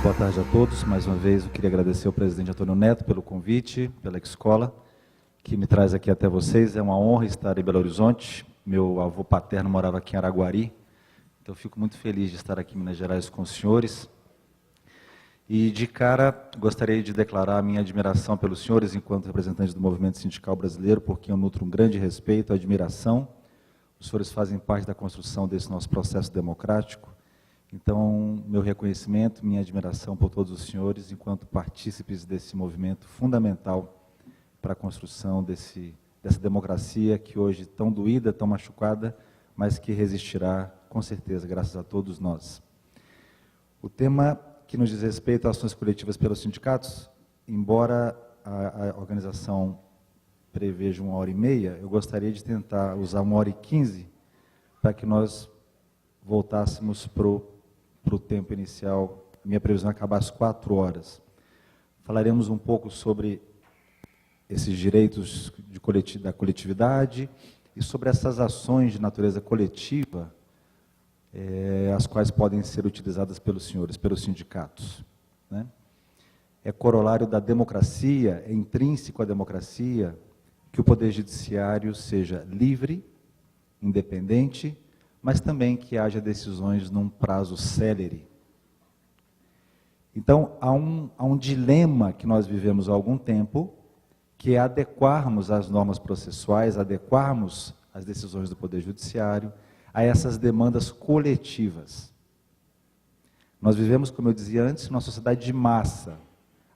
Boa tarde a todos. Mais uma vez, eu queria agradecer ao presidente Antônio Neto pelo convite, pela escola, que me traz aqui até vocês. É uma honra estar em Belo Horizonte. Meu avô paterno morava aqui em Araguari, então eu fico muito feliz de estar aqui em Minas Gerais com os senhores. E, de cara, gostaria de declarar a minha admiração pelos senhores, enquanto representantes do movimento sindical brasileiro, porque eu nutro um grande respeito, admiração. Os senhores fazem parte da construção desse nosso processo democrático. Então, meu reconhecimento, minha admiração por todos os senhores, enquanto partícipes desse movimento fundamental para a construção dessa democracia que hoje tão doída, tão machucada, mas que resistirá, com certeza, graças a todos nós. O tema que nos diz respeito às ações coletivas pelos sindicatos, embora a organização preveja 1h30, eu gostaria de tentar usar 1h15 para que nós voltássemos para o tempo inicial. Minha previsão é acabar às 4 horas. Falaremos um pouco sobre esses direitos da coletividade e sobre essas ações de natureza coletiva, as quais podem ser utilizadas pelos senhores, pelos sindicatos, né? É corolário da democracia, é intrínseco à democracia, que o Poder Judiciário seja livre, independente, mas também que haja decisões num prazo célere. Então, há um dilema que nós vivemos há algum tempo, que é adequarmos as normas processuais, adequarmos as decisões do Poder Judiciário a essas demandas coletivas. Nós vivemos, como eu dizia antes, numa sociedade de massa.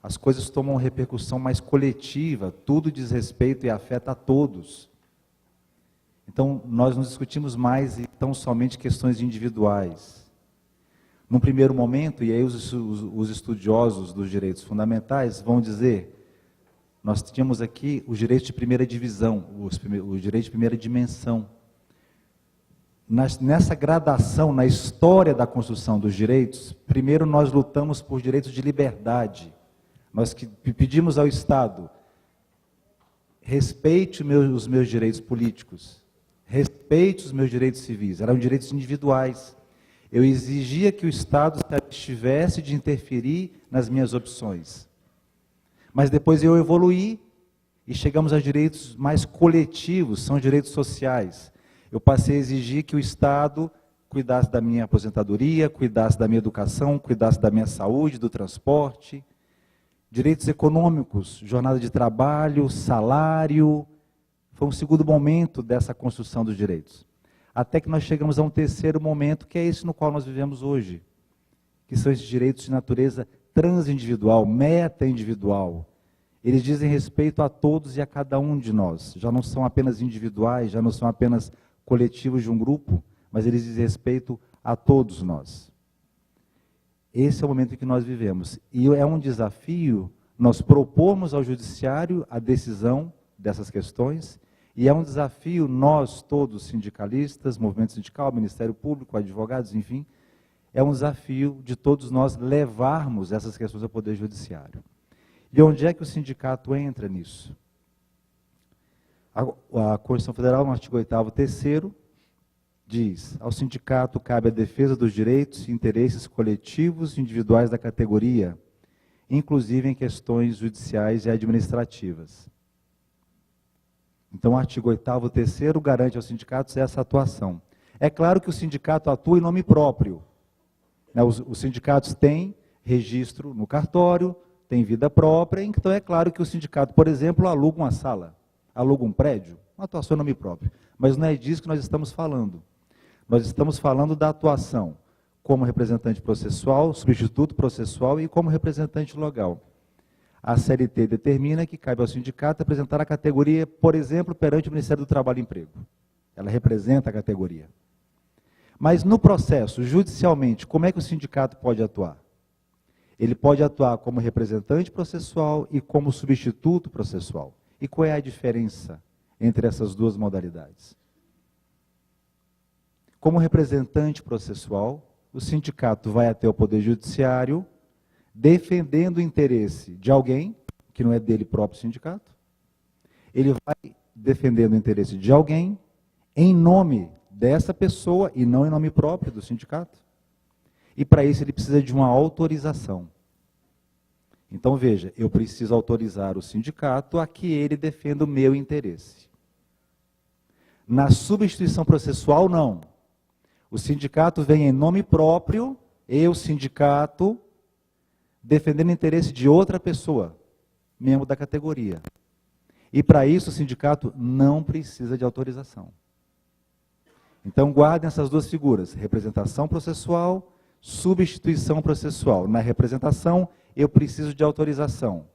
As coisas tomam repercussão mais coletiva, tudo diz respeito e afeta a todos. Então, nós não discutimos mais tão somente questões individuais. Num primeiro momento, e aí os estudiosos dos direitos fundamentais vão dizer, nós tínhamos aqui os direitos de primeira divisão, os direitos de primeira dimensão. Nessa gradação, na história da construção dos direitos, primeiro nós lutamos por direitos de liberdade. Nós que pedimos ao Estado, respeite os meus direitos políticos, respeite os meus direitos civis, eram direitos individuais. Eu exigia que o Estado estivesse de interferir nas minhas opções. Mas depois eu evoluí e chegamos a direitos mais coletivos, são direitos sociais. Eu passei a exigir que o Estado cuidasse da minha aposentadoria, cuidasse da minha educação, cuidasse da minha saúde, do transporte. Direitos econômicos, jornada de trabalho, salário. Foi um segundo momento dessa construção dos direitos. Até que nós chegamos a um terceiro momento, que é esse no qual nós vivemos hoje, que são esses direitos de natureza transindividual, meta-individual. Eles dizem respeito a todos e a cada um de nós. Já não são apenas individuais, já não são apenas coletivos de um grupo, mas eles dizem respeito a todos nós. Esse é o momento em que nós vivemos. E é um desafio nós propormos ao Judiciário a decisão dessas questões, e é um desafio nós todos, sindicalistas, movimento sindical, Ministério Público, advogados, enfim, é um desafio de todos nós levarmos essas questões ao Poder Judiciário. E onde é que o sindicato entra nisso? A Constituição Federal, no artigo 8º, 3º, diz, ao sindicato cabe a defesa dos direitos e interesses coletivos e individuais da categoria, inclusive em questões judiciais e administrativas. Então, o artigo 8º, 3º, garante aos sindicatos essa atuação. É claro que o sindicato atua em nome próprio. Os sindicatos têm registro no cartório, têm vida própria, então é claro que o sindicato, por exemplo, aluga uma sala, aluga um prédio, uma atuação em nome próprio. Mas não é disso que nós estamos falando. Nós estamos falando da atuação como representante processual, substituto processual e como representante legal. A CLT determina que cabe ao sindicato apresentar a categoria, por exemplo, perante o Ministério do Trabalho e Emprego. Ela representa a categoria. Mas no processo, judicialmente, como é que o sindicato pode atuar? Ele pode atuar como representante processual e como substituto processual. E qual é a diferença entre essas duas modalidades? Como representante processual, o sindicato vai até o Poder Judiciário defendendo o interesse de alguém, que não é dele próprio sindicato. Ele vai defendendo o interesse de alguém em nome dessa pessoa e não em nome próprio do sindicato. E para isso ele precisa de uma autorização. Então, veja, eu preciso autorizar o sindicato a que ele defenda o meu interesse. Na substituição processual, não. O sindicato vem em nome próprio, eu, sindicato, defendendo o interesse de outra pessoa, membro da categoria. E para isso o sindicato não precisa de autorização. Então guardem essas duas figuras, representação processual, substituição processual. Na representação, eu preciso de autorização.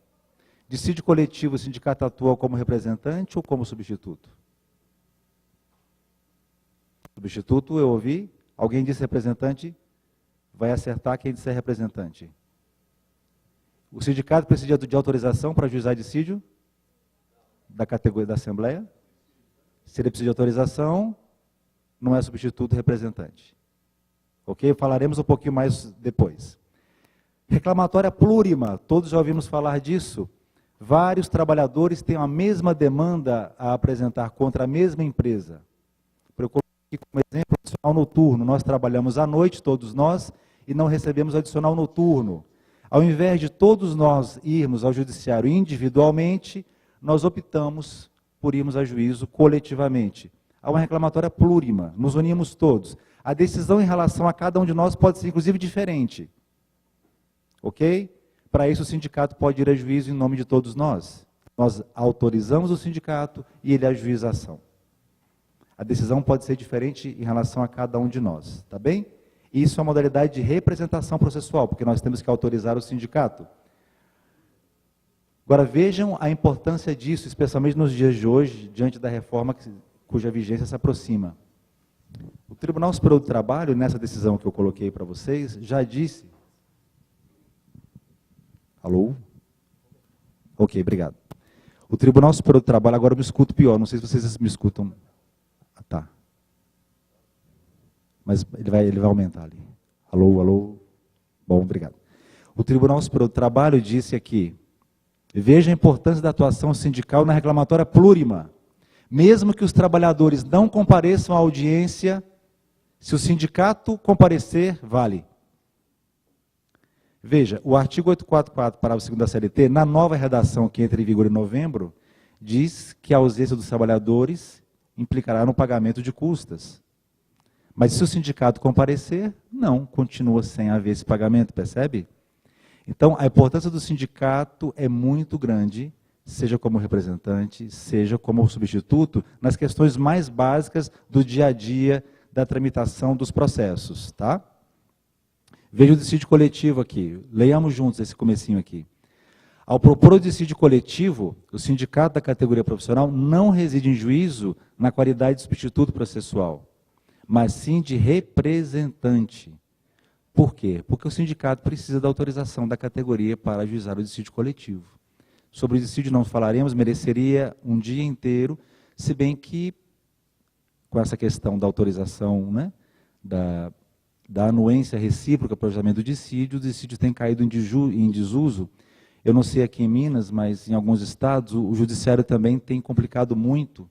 Dissídio coletivo, o sindicato atua como representante ou como substituto? Substituto, eu ouvi. Alguém disse representante? Vai acertar quem disser representante. O sindicato precisa de autorização para ajuizar dissídio? Da categoria da Assembleia? Se ele precisa de autorização, não é substituto, representante. Ok? Falaremos um pouquinho mais depois. Reclamatória plurima, todos já ouvimos falar disso. Vários trabalhadores têm a mesma demanda a apresentar contra a mesma empresa. Eu coloquei como exemplo adicional noturno. Nós trabalhamos à noite, todos nós, e não recebemos adicional noturno. Ao invés de todos nós irmos ao judiciário individualmente, nós optamos por irmos a juízo coletivamente. Há uma reclamatória plurima, nos unimos todos. A decisão em relação a cada um de nós pode ser, inclusive, diferente. Ok? Para isso, o sindicato pode ir a juízo em nome de todos nós. Nós autorizamos o sindicato e ele ajuiza a ação. A decisão pode ser diferente em relação a cada um de nós. Tá bem? Isso é uma modalidade de representação processual, porque nós temos que autorizar o sindicato. Agora, vejam a importância disso, especialmente nos dias de hoje, diante da reforma cuja vigência se aproxima. O Tribunal Superior do Trabalho, nessa decisão que eu coloquei para vocês, já disse... Alô? Ok, obrigado. O Tribunal Superior do Trabalho, agora eu me escuto pior, não sei se vocês me escutam. Ah, tá. Mas ele vai aumentar ali. Alô, alô? Bom, obrigado. O Tribunal Superior do Trabalho disse aqui, veja a importância da atuação sindical na reclamatória plurima. Mesmo que os trabalhadores não compareçam à audiência, se o sindicato comparecer, vale. Veja, o artigo 844, parágrafo 2º da CLT, na nova redação que entra em vigor em novembro, diz que a ausência dos trabalhadores implicará no pagamento de custas. Mas se o sindicato comparecer, não, continua sem haver esse pagamento, percebe? Então, a importância do sindicato é muito grande, seja como representante, seja como substituto, nas questões mais básicas do dia a dia da tramitação dos processos, tá? Veja o dissídio coletivo aqui, leiamos juntos esse comecinho aqui. Ao propor o dissídio coletivo, o sindicato da categoria profissional não reside em juízo na qualidade de substituto processual, mas sim de representante. Por quê? Porque o sindicato precisa da autorização da categoria para ajuizar o dissídio coletivo. Sobre o dissídio não falaremos, mereceria um dia inteiro, se bem que, com essa questão da autorização, né, da anuência recíproca para o ajustamento do dissídio, o dissídio tem caído em desuso. Eu não sei aqui em Minas, mas em alguns estados, o judiciário também tem complicado muito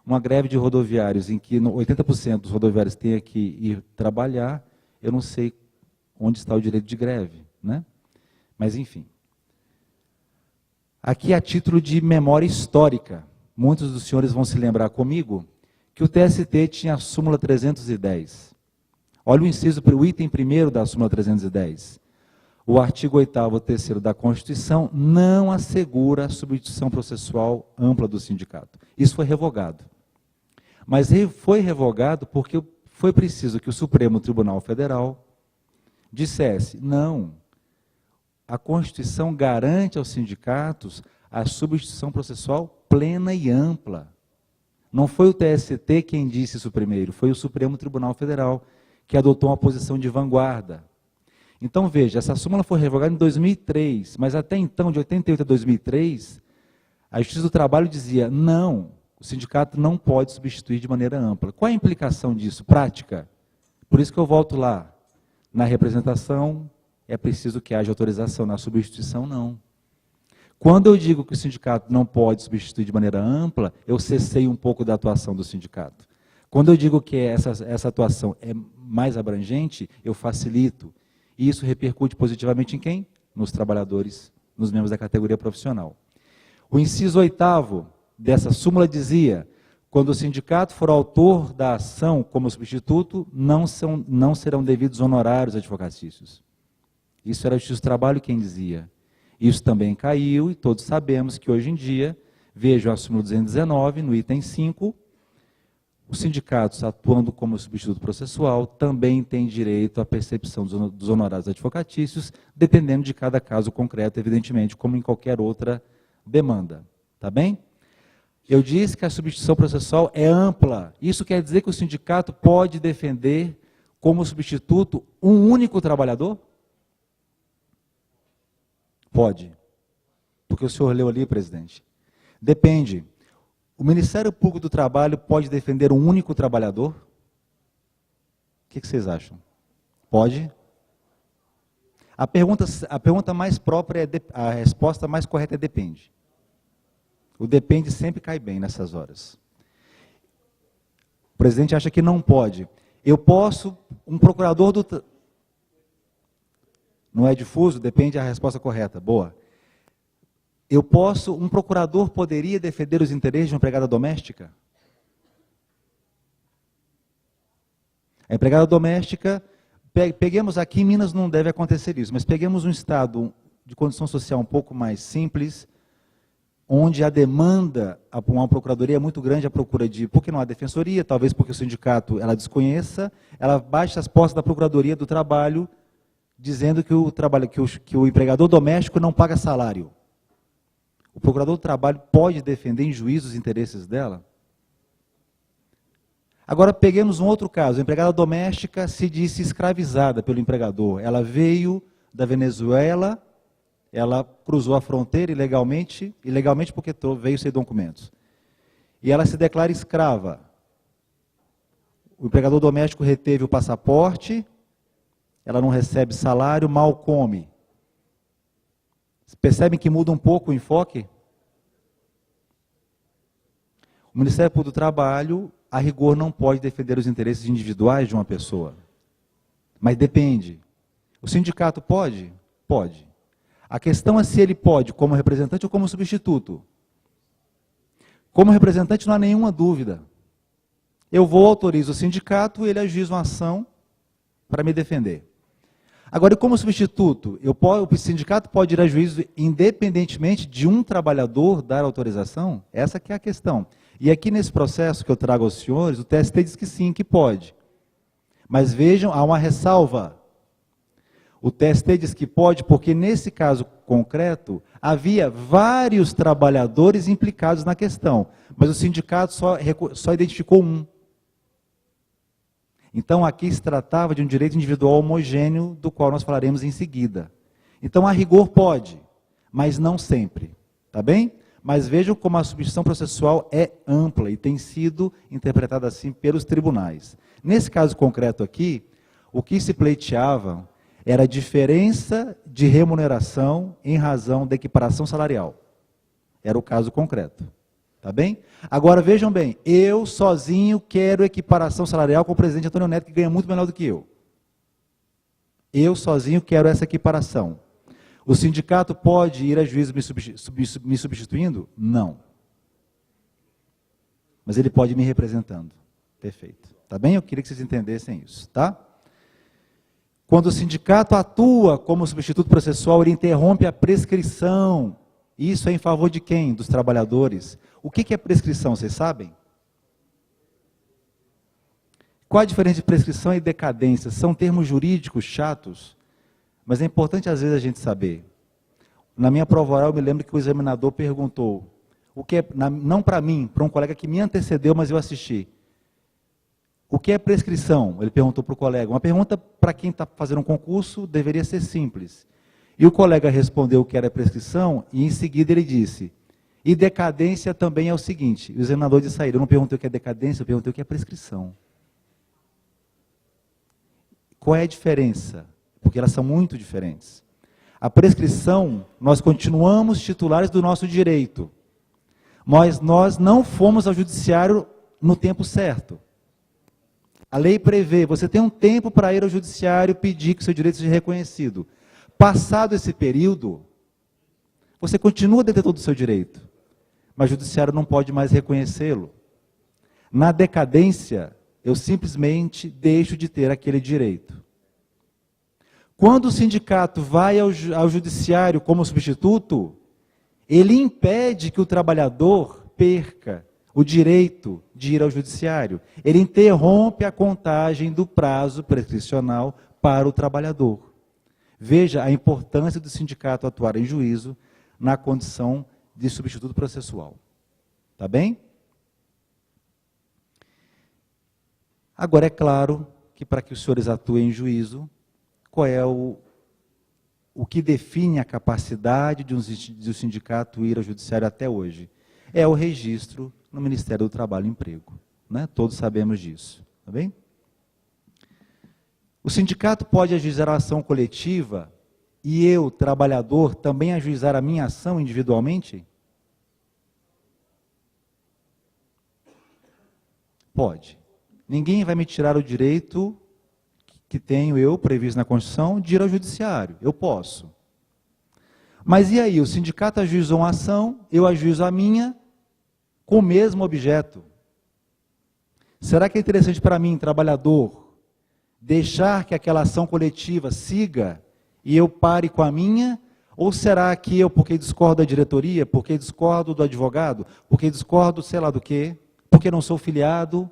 uma greve de rodoviários, em que 80% dos rodoviários têm que ir trabalhar. Eu não sei onde está o direito de greve, né? Mas, enfim. Aqui, a título de memória histórica, muitos dos senhores vão se lembrar comigo que o TST tinha a súmula 310. Olha o inciso, o item 1º da súmula 310. O artigo 8º, 3º da Constituição não assegura a substituição processual ampla do sindicato. Isso foi revogado. Mas foi revogado porque foi preciso que o Supremo Tribunal Federal dissesse, não, a Constituição garante aos sindicatos a substituição processual plena e ampla. Não foi o TST quem disse isso primeiro, foi o Supremo Tribunal Federal que adotou uma posição de vanguarda. Então, veja, essa súmula foi revogada em 2003, mas até então, de 88 a 2003, a Justiça do Trabalho dizia, não, o sindicato não pode substituir de maneira ampla. Qual é a implicação disso? Prática. Por isso que eu volto lá. Na representação, é preciso que haja autorização, na substituição, não. Quando eu digo que o sindicato não pode substituir de maneira ampla, eu cessei um pouco da atuação do sindicato. Quando eu digo que essa atuação é mais abrangente, eu facilito. E isso repercute positivamente em quem? Nos trabalhadores nos membros da categoria profissional. O inciso 8º dessa súmula dizia: quando o sindicato for autor da ação como substituto, não serão devidos honorários advocatícios. Isso era a Justiça do Trabalho quem dizia. Isso também caiu e todos sabemos que hoje em dia, vejo a súmula 219, no item 5, os sindicatos atuando como substituto processual também têm direito à percepção dos honorários advocatícios, dependendo de cada caso concreto, evidentemente, como em qualquer outra demanda. Tá bem? Eu disse que a substituição processual é ampla. Isso quer dizer que o sindicato pode defender como substituto um único trabalhador? Pode. Porque o senhor leu ali, presidente. Depende. O Ministério Público do Trabalho pode defender um único trabalhador? O que vocês acham? Pode? A pergunta mais própria, a resposta mais correta é depende. O depende sempre cai bem nessas horas. O presidente acha que não pode. Eu posso, um procurador do... Não é difuso? Depende da resposta correta. Boa. Eu posso, um procurador poderia defender os interesses de uma empregada doméstica? A empregada doméstica, peguemos aqui, em Minas não deve acontecer isso, mas peguemos um estado de condição social um pouco mais simples, onde a demanda a uma procuradoria é muito grande, a procura de, porque não há defensoria, talvez porque o sindicato ela desconheça, ela baixa as postas da Procuradoria do Trabalho, dizendo que o empregador doméstico não paga salário. O procurador do trabalho pode defender em juízo os interesses dela? Agora peguemos um outro caso, a empregada doméstica se disse escravizada pelo empregador, ela veio da Venezuela, ela cruzou a fronteira ilegalmente porque veio sem documentos. E ela se declara escrava. O empregador doméstico reteve o passaporte, ela não recebe salário, mal come. Percebem que muda um pouco o enfoque? O Ministério Público do Trabalho, a rigor, não pode defender os interesses individuais de uma pessoa. Mas depende. O sindicato pode? Pode. A questão é se ele pode como representante ou como substituto. Como representante não há nenhuma dúvida. Eu autorizo o sindicato, ele ajuiza uma ação para me defender. Agora, e como substituto, o sindicato pode ir a juízo independentemente de um trabalhador dar autorização? Essa que é a questão. E aqui nesse processo que eu trago aos senhores, o TST diz que sim, que pode. Mas vejam, há uma ressalva. O TST diz que pode porque nesse caso concreto havia vários trabalhadores implicados na questão, mas o sindicato só identificou um. Então, aqui se tratava de um direito individual homogêneo, do qual nós falaremos em seguida. Então, a rigor pode, mas não sempre. Tá bem? Mas vejam como a substituição processual é ampla e tem sido interpretada assim pelos tribunais. Nesse caso concreto aqui, o que se pleiteava era a diferença de remuneração em razão da equiparação salarial. Era o caso concreto. Tá bem? Agora, vejam bem, eu sozinho quero equiparação salarial com o presidente Antônio Neto, que ganha muito melhor do que eu. Eu sozinho quero essa equiparação. O sindicato pode ir a juízo me substituindo? Não. Mas ele pode me representando. Perfeito. Tá bem? Eu queria que vocês entendessem isso, tá? Quando o sindicato atua como substituto processual, ele interrompe a prescrição. Isso é em favor de quem? Dos trabalhadores. O que é prescrição, vocês sabem? Qual a diferença de prescrição e decadência? São termos jurídicos chatos, mas é importante às vezes a gente saber. Na minha prova oral eu me lembro que o examinador perguntou, o que é, não para mim, para um colega que me antecedeu, mas eu assisti. O que é prescrição? Ele perguntou para o colega. Uma pergunta para quem está fazendo um concurso deveria ser simples. E o colega respondeu o que era prescrição e em seguida ele disse, e decadência também é o seguinte, o examinador de saída, eu não perguntei o que é decadência, eu perguntei o que é prescrição. Qual é a diferença? Porque elas são muito diferentes. A prescrição, nós continuamos titulares do nosso direito, mas nós não fomos ao judiciário no tempo certo. A lei prevê, você tem um tempo para ir ao judiciário pedir que seu direito seja reconhecido. Passado esse período, Você continua detentor do seu direito, mas o judiciário não pode mais reconhecê-lo. Na decadência, eu simplesmente deixo de ter aquele direito. Quando o sindicato vai ao judiciário como substituto, ele impede que o trabalhador perca o direito de ir ao judiciário. Ele interrompe a contagem do prazo prescricional para o trabalhador. Veja a importância do sindicato atuar em juízo na condição de substituto processual. Tá bem? Agora, é claro que para que os senhores atuem em juízo, qual é o que define a capacidade de um sindicato ir ao judiciário até hoje? É o registro no Ministério do Trabalho e Emprego. Né? Todos sabemos disso. Tá bem? O sindicato pode ajuizar a ação coletiva e eu, trabalhador, também ajuizar a minha ação individualmente? Pode. Ninguém vai me tirar o direito que tenho eu, previsto na Constituição, de ir ao judiciário. Eu posso. Mas e aí? O sindicato ajuizou uma ação, eu ajuizo a minha, com o mesmo objeto. Será que é interessante para mim, trabalhador, deixar que aquela ação coletiva siga e eu pare com a minha? Ou será que eu, porque discordo da diretoria, porque discordo do advogado, porque discordo sei lá do quê, porque não sou filiado,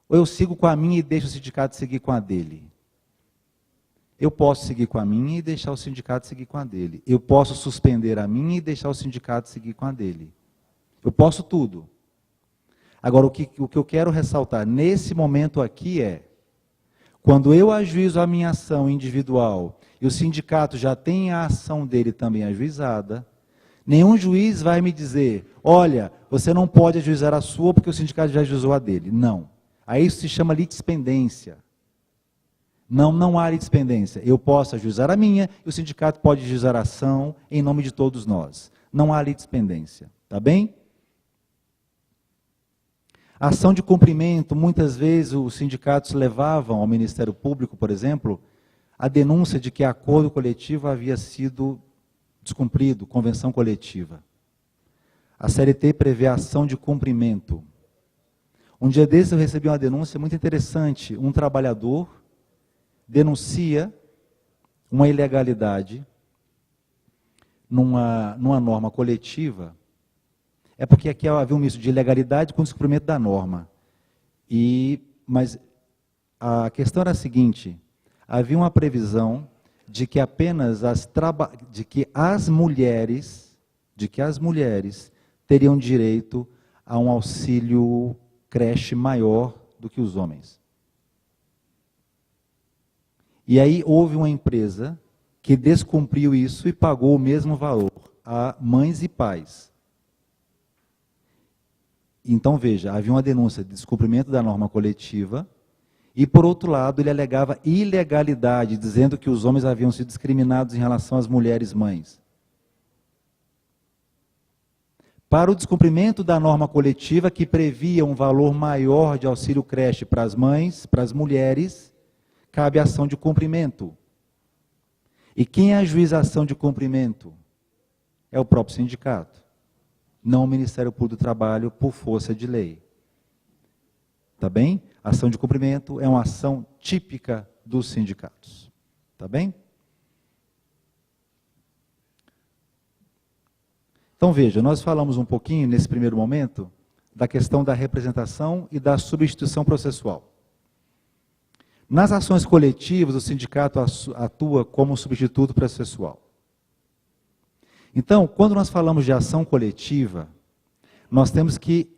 ou eu sigo com a minha e deixo o sindicato seguir com a dele? Eu posso seguir com a minha e deixar o sindicato seguir com a dele. Eu posso suspender a minha e deixar o sindicato seguir com a dele. Eu posso tudo. Agora, o que eu quero ressaltar nesse momento aqui é, quando eu ajuizo a minha ação individual e o sindicato já tem a ação dele também ajuizada, nenhum juiz vai me dizer, olha, você não pode ajuizar a sua porque o sindicato já ajuizou a dele. Não. Aí isso se chama litispendência. Não há litispendência. Eu posso ajuizar a minha e o sindicato pode ajuizar a ação em nome de todos nós. Não há litispendência. Tá bem? A ação de cumprimento, muitas vezes os sindicatos levavam ao Ministério Público, por exemplo, a denúncia de que acordo coletivo havia sido descumprido, convenção coletiva. A CLT prevê a ação de cumprimento. Um dia desses eu recebi uma denúncia muito interessante. Um trabalhador denuncia uma ilegalidade numa norma coletiva. É porque aqui havia um misto de ilegalidade com descumprimento da norma. Mas a questão era a seguinte, havia uma previsão de que apenas as mulheres teriam direito a um auxílio creche maior do que os homens. E aí houve uma empresa que descumpriu isso e pagou o mesmo valor a mães e pais. Então, veja, havia uma denúncia de descumprimento da norma coletiva e, por outro lado, ele alegava ilegalidade, dizendo que os homens haviam sido discriminados em relação às mulheres mães. Para o descumprimento da norma coletiva, que previa um valor maior de auxílio creche para as mães, para as mulheres, cabe a ação de cumprimento. E quem ajuiza a ação de cumprimento? É o próprio sindicato, não o Ministério Público do Trabalho, por força de lei. Tá bem? A ação de cumprimento é uma ação típica dos sindicatos. Tá bem? Então, veja, nós falamos um pouquinho, nesse primeiro momento, da questão da representação e da substituição processual. Nas ações coletivas, o sindicato atua como substituto processual. Então, quando nós falamos de ação coletiva, nós temos que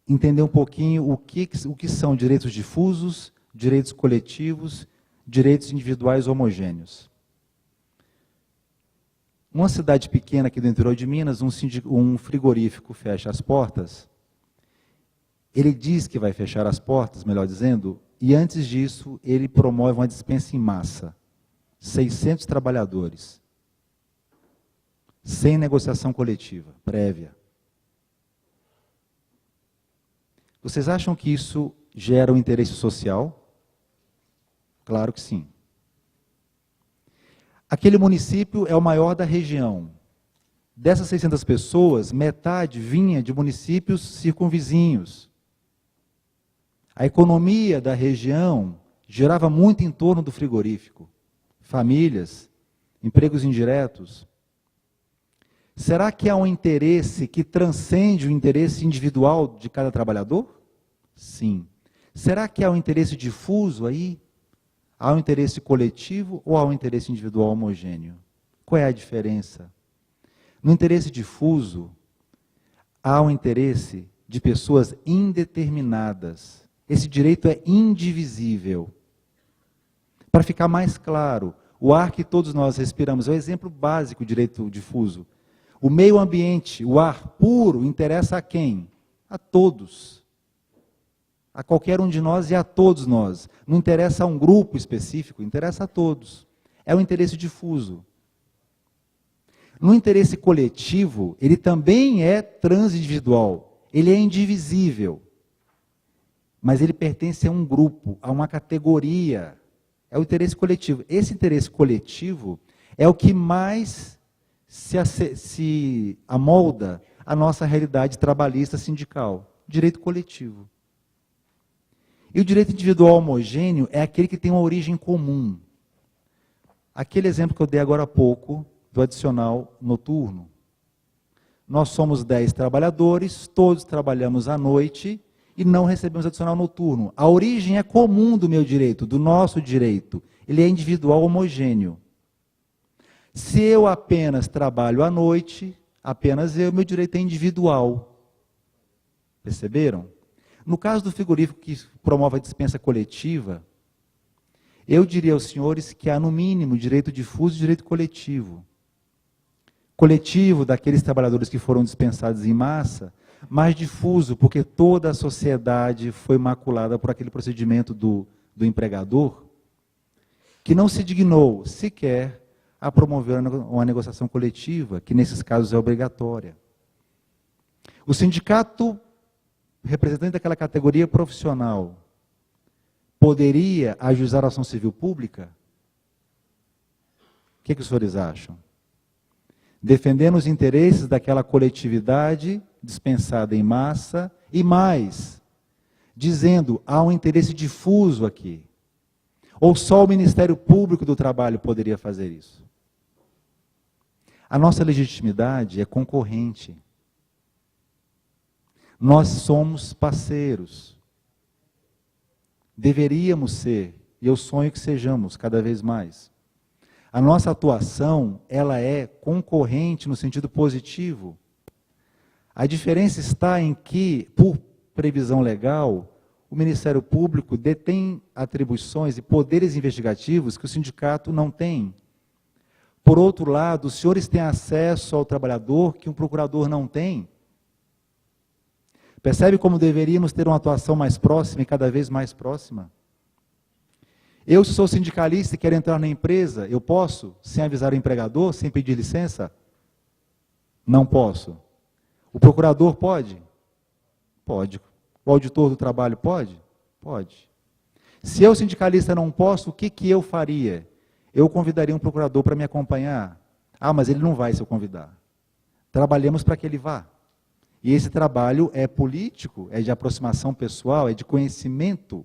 entender um pouquinho o que são direitos difusos, direitos coletivos, direitos individuais homogêneos. Uma cidade pequena aqui do interior de Minas, um frigorífico fecha as portas. Ele diz que vai fechar as portas, melhor dizendo, e antes disso ele promove uma dispensa em massa. 600 trabalhadores. Sem negociação coletiva, prévia. Vocês acham que isso gera um interesse social? Claro que sim. Aquele município é o maior da região. Dessas 600 pessoas, metade vinha de municípios circunvizinhos. A economia da região girava muito em torno do frigorífico. Famílias, empregos indiretos. Será que há um interesse que transcende o interesse individual de cada trabalhador? Sim. Será que há um interesse difuso aí? Há um interesse coletivo ou há um interesse individual homogêneo? Qual é a diferença? No interesse difuso, há um interesse de pessoas indeterminadas. Esse direito é indivisível. Para ficar mais claro, o ar que todos nós respiramos é o exemplo básico do direito difuso. O meio ambiente, o ar puro, interessa a quem? A todos. A qualquer um de nós e a todos nós. Não interessa a um grupo específico, interessa a todos. É o interesse difuso. No interesse coletivo, ele também é transindividual. Ele é indivisível. Mas ele pertence a um grupo, a uma categoria. É o interesse coletivo. Esse interesse coletivo é o que mais se amolda a nossa realidade trabalhista sindical. Direito coletivo. E o direito individual homogêneo é aquele que tem uma origem comum. Aquele exemplo que eu dei agora há pouco, do adicional noturno. Nós somos 10 trabalhadores, todos trabalhamos à noite e não recebemos adicional noturno. A origem é comum do meu direito, do nosso direito. Ele é individual homogêneo. Se eu apenas trabalho à noite, apenas eu, meu direito é individual. Perceberam? No caso do frigorífico que promove a dispensa coletiva, eu diria aos senhores que há, no mínimo, direito difuso e direito coletivo. Coletivo daqueles trabalhadores que foram dispensados em massa, mas difuso porque toda a sociedade foi maculada por aquele procedimento do empregador, que não se dignou sequer a promover uma negociação coletiva, que nesses casos é obrigatória. O sindicato, representante daquela categoria profissional, poderia ajuizar a ação civil pública? O que os senhores acham? Defendendo os interesses daquela coletividade dispensada em massa e mais, dizendo, há um interesse difuso aqui. Ou só o Ministério Público do Trabalho poderia fazer isso? A nossa legitimidade é concorrente. Nós somos parceiros. Deveríamos ser, e eu sonho que sejamos cada vez mais. A nossa atuação, ela é concorrente no sentido positivo. A diferença está em que, por previsão legal, o Ministério Público detém atribuições e poderes investigativos que o sindicato não tem. Por outro lado, os senhores têm acesso ao trabalhador que um procurador não tem. Percebe como deveríamos ter uma atuação mais próxima e cada vez mais próxima? Eu, se sou sindicalista e quero entrar na empresa, eu posso, sem avisar o empregador, sem pedir licença? Não posso. O procurador pode? Pode. O auditor do trabalho pode? Pode. Se eu, sindicalista, não posso, o que eu faria? Eu convidaria um procurador para me acompanhar. Ah, mas ele não vai se eu convidar. Trabalhemos para que ele vá. E esse trabalho é político, é de aproximação pessoal, é de conhecimento.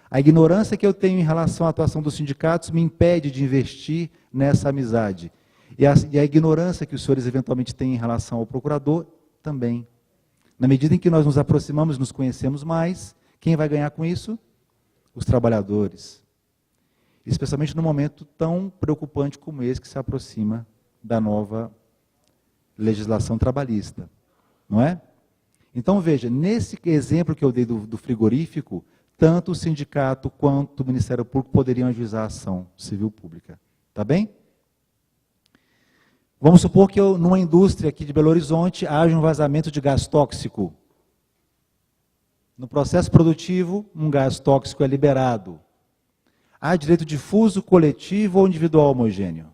A ignorância que eu tenho em relação à atuação dos sindicatos me impede de investir nessa amizade. E a ignorância que os senhores eventualmente têm em relação ao procurador, também. Na medida em que nós nos aproximamos, nos conhecemos mais, quem vai ganhar com isso? Os trabalhadores. Especialmente num momento tão preocupante como esse que se aproxima da nova legislação trabalhista. Não é? Então, veja, nesse exemplo que eu dei do frigorífico, tanto o sindicato quanto o Ministério Público poderiam ajuizar a ação civil pública. Tá bem? Vamos supor que numa indústria aqui de Belo Horizonte haja um vazamento de gás tóxico. No processo produtivo, um gás tóxico é liberado. Há direito difuso, coletivo ou individual homogêneo?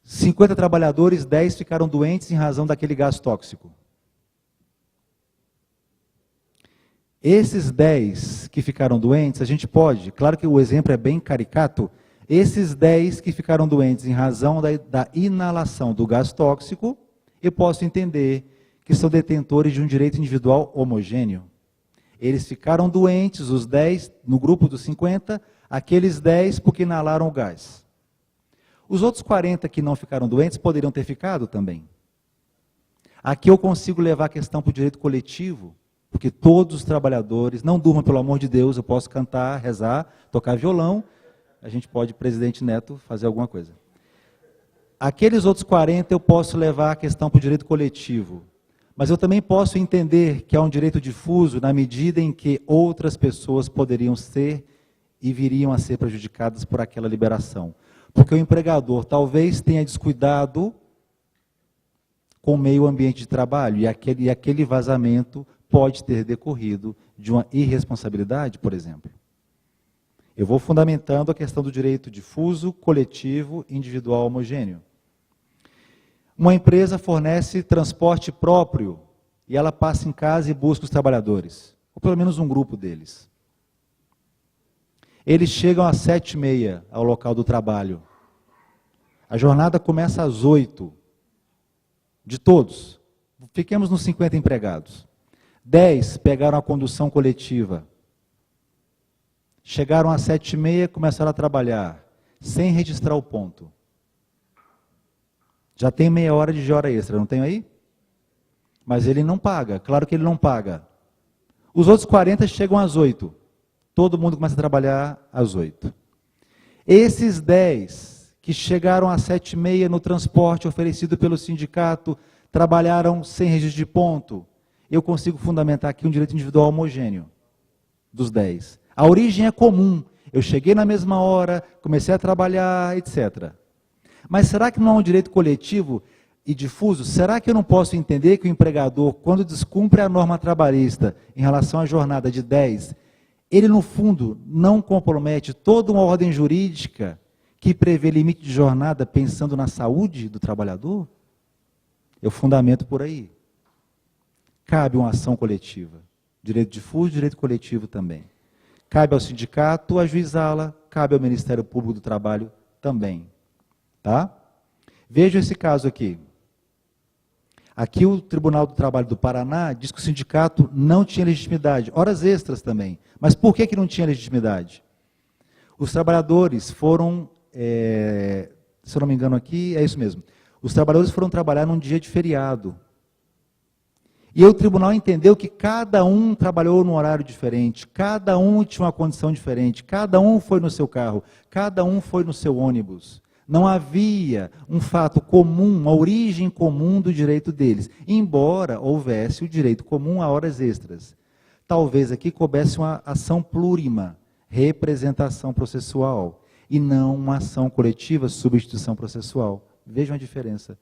50 trabalhadores, 10 ficaram doentes em razão daquele gás tóxico. Esses 10 que ficaram doentes, a gente pode, claro que o exemplo é bem caricato, Esses 10 que ficaram doentes em razão da inalação do gás tóxico, eu posso entender que são detentores de um direito individual homogêneo. Eles ficaram doentes, os 10, no grupo dos 50, aqueles 10 porque inalaram o gás. Os outros 40 que não ficaram doentes poderiam ter ficado também. Aqui eu consigo levar a questão para o direito coletivo, porque todos os trabalhadores, não durmam pelo amor de Deus, eu posso cantar, rezar, tocar violão, a gente pode, presidente Neto, fazer alguma coisa. Aqueles outros 40 eu posso levar a questão para o direito coletivo, mas eu também posso entender que há um direito difuso na medida em que outras pessoas poderiam ser e viriam a ser prejudicadas por aquela liberação. Porque o empregador talvez tenha descuidado com o meio ambiente de trabalho, e aquele vazamento pode ter decorrido de uma irresponsabilidade, por exemplo. Eu vou fundamentando a questão do direito difuso, coletivo, individual, homogêneo. Uma empresa fornece transporte próprio e ela passa em casa e busca os trabalhadores, ou pelo menos um grupo deles. Eles chegam às 7h30 ao local do trabalho. A jornada começa às 8h, de todos. Fiquemos nos 50 empregados. 10 pegaram a condução coletiva. Chegaram às 7h30 e começaram a trabalhar, sem registrar o ponto. Já tem meia hora de hora extra, não tem aí? Mas ele não paga, claro que ele não paga. Os outros 40 chegam às 8h. Todo mundo começa a trabalhar às 8h. Esses 10 que chegaram às 7h30 no transporte oferecido pelo sindicato, trabalharam sem registro de ponto. Eu consigo fundamentar aqui um direito individual homogêneo dos 10. A origem é comum. Eu cheguei na mesma hora, comecei a trabalhar, etc. Mas será que não há um direito coletivo e difuso? Será que eu não posso entender que o empregador, quando descumpre a norma trabalhista em relação à jornada de 10, ele, no fundo, não compromete toda uma ordem jurídica que prevê limite de jornada pensando na saúde do trabalhador? Eu fundamento por aí. Cabe uma ação coletiva. Direito difuso, direito coletivo também. Cabe ao sindicato ajuizá-la, cabe ao Ministério Público do Trabalho também. Tá? Veja esse caso aqui. Aqui o Tribunal do Trabalho do Paraná diz que o sindicato não tinha legitimidade, horas extras também. Mas por que não tinha legitimidade? Os trabalhadores foram, se eu não me engano aqui, é isso mesmo. Os trabalhadores foram trabalhar num dia de feriado. E o tribunal entendeu que cada um trabalhou num horário diferente, cada um tinha uma condição diferente, cada um foi no seu carro, cada um foi no seu ônibus. Não havia um fato comum, uma origem comum do direito deles, embora houvesse o direito comum a horas extras. Talvez aqui coubesse uma ação plurima, representação processual, e não uma ação coletiva, substituição processual. Vejam a diferença.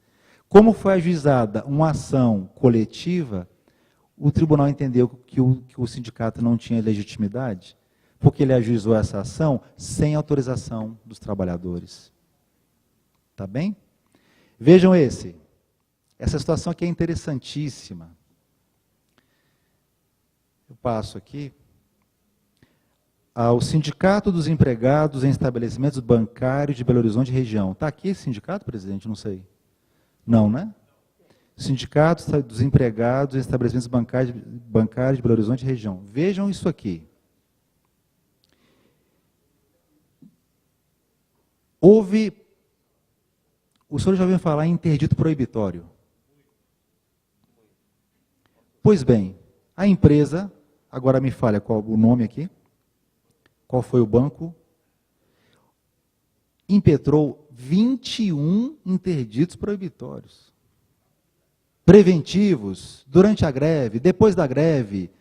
Como foi ajuizada uma ação coletiva, o tribunal entendeu que o sindicato não tinha legitimidade, porque ele ajuizou essa ação sem autorização dos trabalhadores. Tá bem? Vejam essa situação aqui é interessantíssima. Eu passo aqui. Ao Sindicato dos Empregados em Estabelecimentos Bancários de Belo Horizonte e Região. Está aqui esse sindicato, presidente? Não sei. Não, né? Sindicato dos Empregados em Estabelecimentos Bancários de Belo Horizonte e Região. Vejam isso aqui. O senhor já ouviu falar em interdito proibitório? Pois bem, a empresa, agora me falha qual o nome aqui, qual foi o banco, impetrou 21 interditos proibitórios. Preventivos, durante a greve, depois da greve,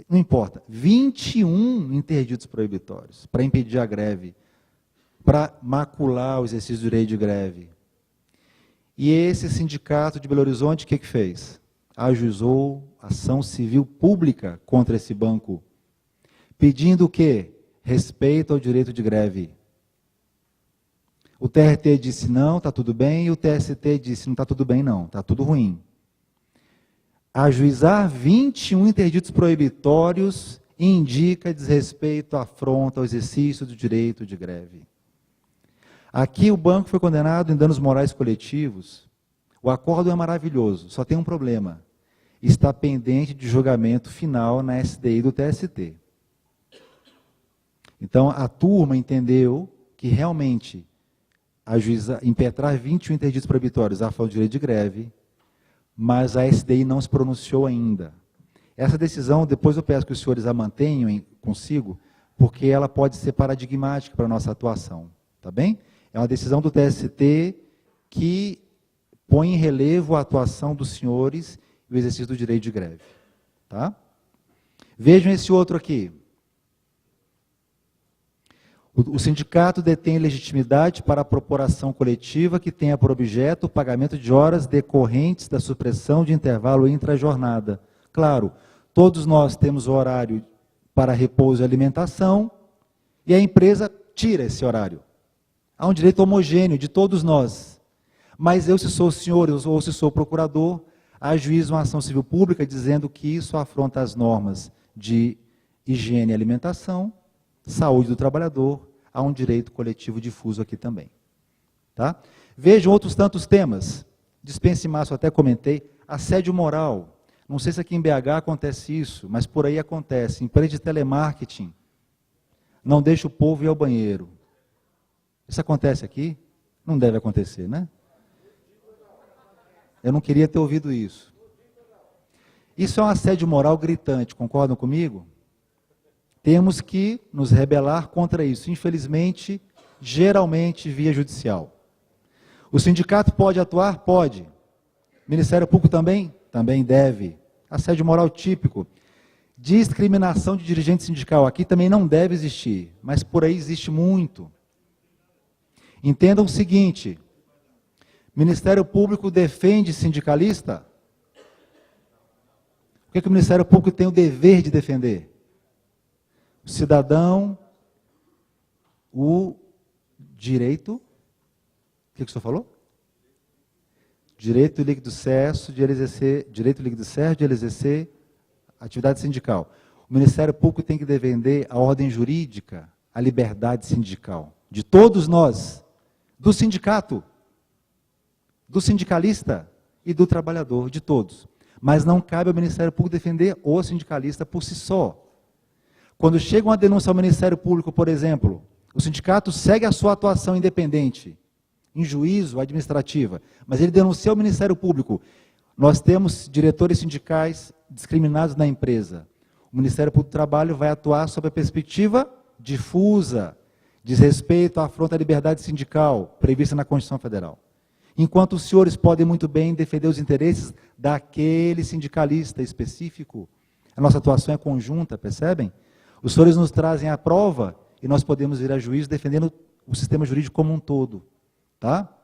não importa, 21 interditos proibitórios para impedir a greve, para macular o exercício do direito de greve. E esse sindicato de Belo Horizonte, o que fez? Ajuizou ação civil pública contra esse banco, pedindo o quê? Respeito ao direito de greve. O TRT disse não, está tudo bem, e o TST disse não está tudo bem não, está tudo ruim. Ajuizar 21 interditos proibitórios indica desrespeito, afronta ao exercício do direito de greve. Aqui o banco foi condenado em danos morais coletivos. O acórdão é maravilhoso, só tem um problema. Está pendente de julgamento final na SDI do TST. Então, a turma entendeu que realmente impetrar 21 interditos proibitórios a favor do direito de greve, mas a SDI não se pronunciou ainda. Essa decisão, depois eu peço que os senhores a mantenham consigo, porque ela pode ser paradigmática para a nossa atuação. Tá bem? É uma decisão do TST que põe em relevo a atuação dos senhores e o exercício do direito de greve. Tá? Vejam esse outro aqui. O sindicato detém legitimidade para a propor ação coletiva que tenha por objeto o pagamento de horas decorrentes da supressão de intervalo intra-jornada. Claro, todos nós temos o horário para repouso e alimentação e a empresa tira esse horário. Há um direito homogêneo de todos nós. Mas eu, se sou o senhor ou se sou o procurador, ajuizo uma ação civil pública dizendo que isso afronta as normas de higiene e alimentação, saúde do trabalhador, há um direito coletivo difuso aqui também. Tá? Vejam outros tantos temas. Dispense Márcio, até comentei. Assédio moral. Não sei se aqui em BH acontece isso, mas por aí acontece. Empresa de telemarketing. Não deixa o povo ir ao banheiro. Isso acontece aqui? Não deve acontecer, né? Eu não queria ter ouvido isso. Isso é um assédio moral gritante, concordam comigo? Temos que nos rebelar contra isso. Infelizmente, geralmente via judicial. O sindicato pode atuar? Pode. Ministério Público também? Também deve. Assédio moral típico. Discriminação de dirigente sindical. Aqui também não deve existir, mas por aí existe muito. Entendam o seguinte: Ministério Público defende sindicalista? O que o Ministério Público tem o dever de defender? O cidadão, o direito, o que o senhor falou? Direito líquido certo de exercer, direito líquido certo de exercer atividade sindical. O Ministério Público tem que defender a ordem jurídica, a liberdade sindical, de todos nós, do sindicato, do sindicalista e do trabalhador, de todos. Mas não cabe ao Ministério Público defender o sindicalista por si só. Quando chega uma denúncia ao Ministério Público, por exemplo, o sindicato segue a sua atuação independente, em juízo administrativa, mas ele denuncia ao Ministério Público. Nós temos diretores sindicais discriminados na empresa. O Ministério Público do Trabalho vai atuar sob a perspectiva difusa, diz respeito à afronta à liberdade sindical, prevista na Constituição Federal. Enquanto os senhores podem muito bem defender os interesses daquele sindicalista específico, a nossa atuação é conjunta, percebem? Os senhores nos trazem a prova e nós podemos ir a juízo defendendo o sistema jurídico como um todo. Tá?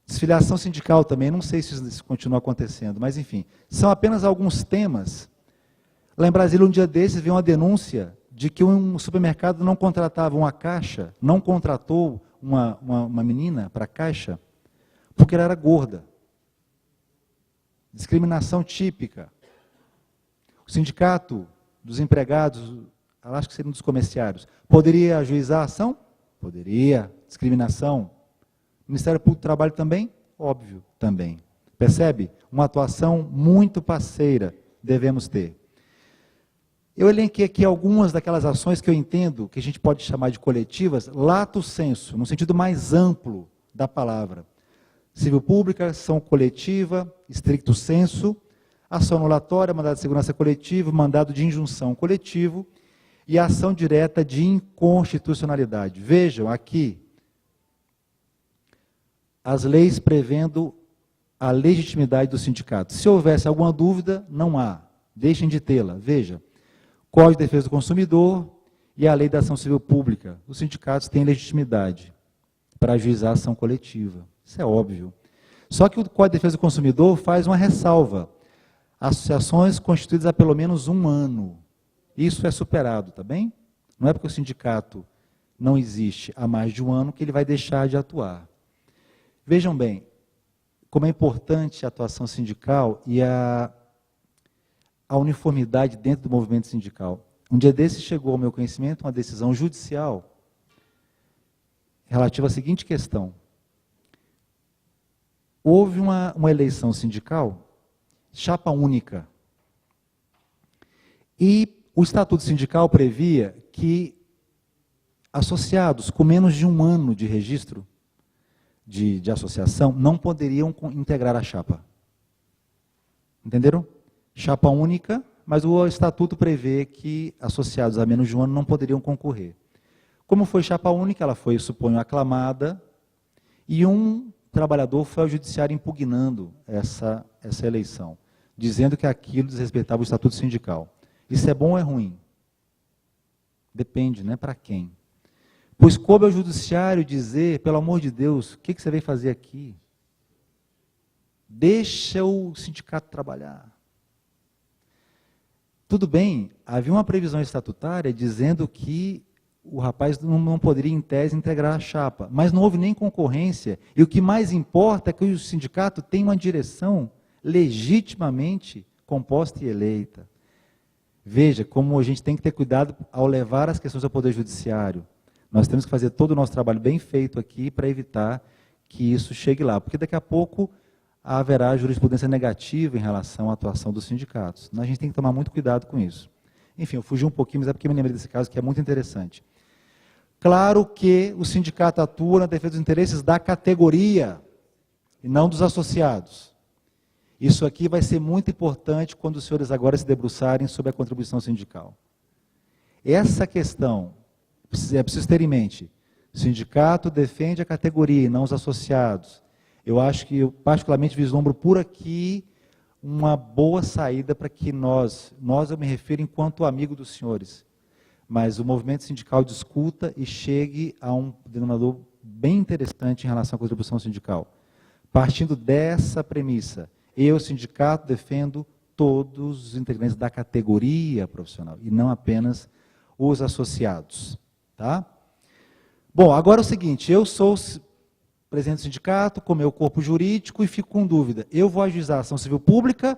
Desfiliação sindical também, não sei se isso continua acontecendo, mas enfim, são apenas alguns temas. Lá em Brasília, um dia desses, veio uma denúncia de que um supermercado não contratava uma caixa, não contratou uma menina para a caixa, porque ela era gorda. Discriminação típica. O sindicato dos empregados, acho que seria um dos comerciários, poderia ajuizar a ação? Poderia. Discriminação. Ministério Público do Trabalho também? Óbvio, também. Percebe? Uma atuação muito parceira devemos ter. Eu elenquei aqui algumas daquelas ações que eu entendo que a gente pode chamar de coletivas, lato sensu, no sentido mais amplo da palavra. Civil pública, ação coletiva, stricto sensu, ação anulatória, mandado de segurança coletivo, mandado de injunção coletivo e ação direta de inconstitucionalidade. Vejam aqui as leis prevendo a legitimidade do sindicato. Se houvesse alguma dúvida, não há. Deixem de tê-la. Veja, Código de Defesa do Consumidor e a Lei da Ação Civil Pública. Os sindicatos têm legitimidade para ajuizar a ação coletiva. Isso é óbvio. Só que o Código de Defesa do Consumidor faz uma ressalva. Associações constituídas há pelo menos um ano. Isso é superado, tá bem? Não é porque o sindicato não existe há mais de um ano que ele vai deixar de atuar. Vejam bem, como é importante a atuação sindical e a uniformidade dentro do movimento sindical. Um dia desses chegou ao meu conhecimento uma decisão judicial relativa à seguinte questão. Houve uma eleição sindical, chapa única, e o Estatuto Sindical previa que associados com menos de 1 ano de registro de associação não poderiam integrar a chapa. Entenderam? Chapa única, mas o Estatuto prevê que associados a menos de 1 ano não poderiam concorrer. Como foi chapa única, ela foi, suponho, aclamada, e um trabalhador foi ao judiciário impugnando essa eleição, dizendo que aquilo desrespeitava o Estatuto Sindical. Isso é bom ou é ruim? Depende, né? Para quem? Pois coube ao judiciário dizer, pelo amor de Deus, o que você veio fazer aqui? Deixa o sindicato trabalhar. Tudo bem, havia uma previsão estatutária dizendo que o rapaz não poderia, em tese, integrar a chapa, mas não houve nem concorrência, e o que mais importa é que o sindicato tem uma direção legitimamente composta e eleita. Veja como a gente tem que ter cuidado ao levar as questões ao Poder Judiciário. Nós temos que fazer todo o nosso trabalho bem feito aqui para evitar que isso chegue lá, porque daqui a pouco haverá jurisprudência negativa em relação à atuação dos sindicatos. A gente tem que tomar muito cuidado com isso. Enfim, eu fugi um pouquinho, mas é porque me lembrei desse caso que é muito interessante. Claro que o sindicato atua na defesa dos interesses da categoria e não dos associados. Isso aqui vai ser muito importante quando os senhores agora se debruçarem sobre a contribuição sindical. Essa questão, é preciso ter em mente, o sindicato defende a categoria e não os associados. Eu acho que eu particularmente vislumbro por aqui uma boa saída para que nós eu me refiro enquanto amigo dos senhores, mas o movimento sindical discuta e chegue a um denominador bem interessante em relação à contribuição sindical. Partindo dessa premissa, eu, sindicato, defendo todos os integrantes da categoria profissional, e não apenas os associados. Tá? Bom, agora é o seguinte, eu sou presidente do sindicato, com meu corpo jurídico, e fico com dúvida. Eu vou ajuizar a ação civil pública,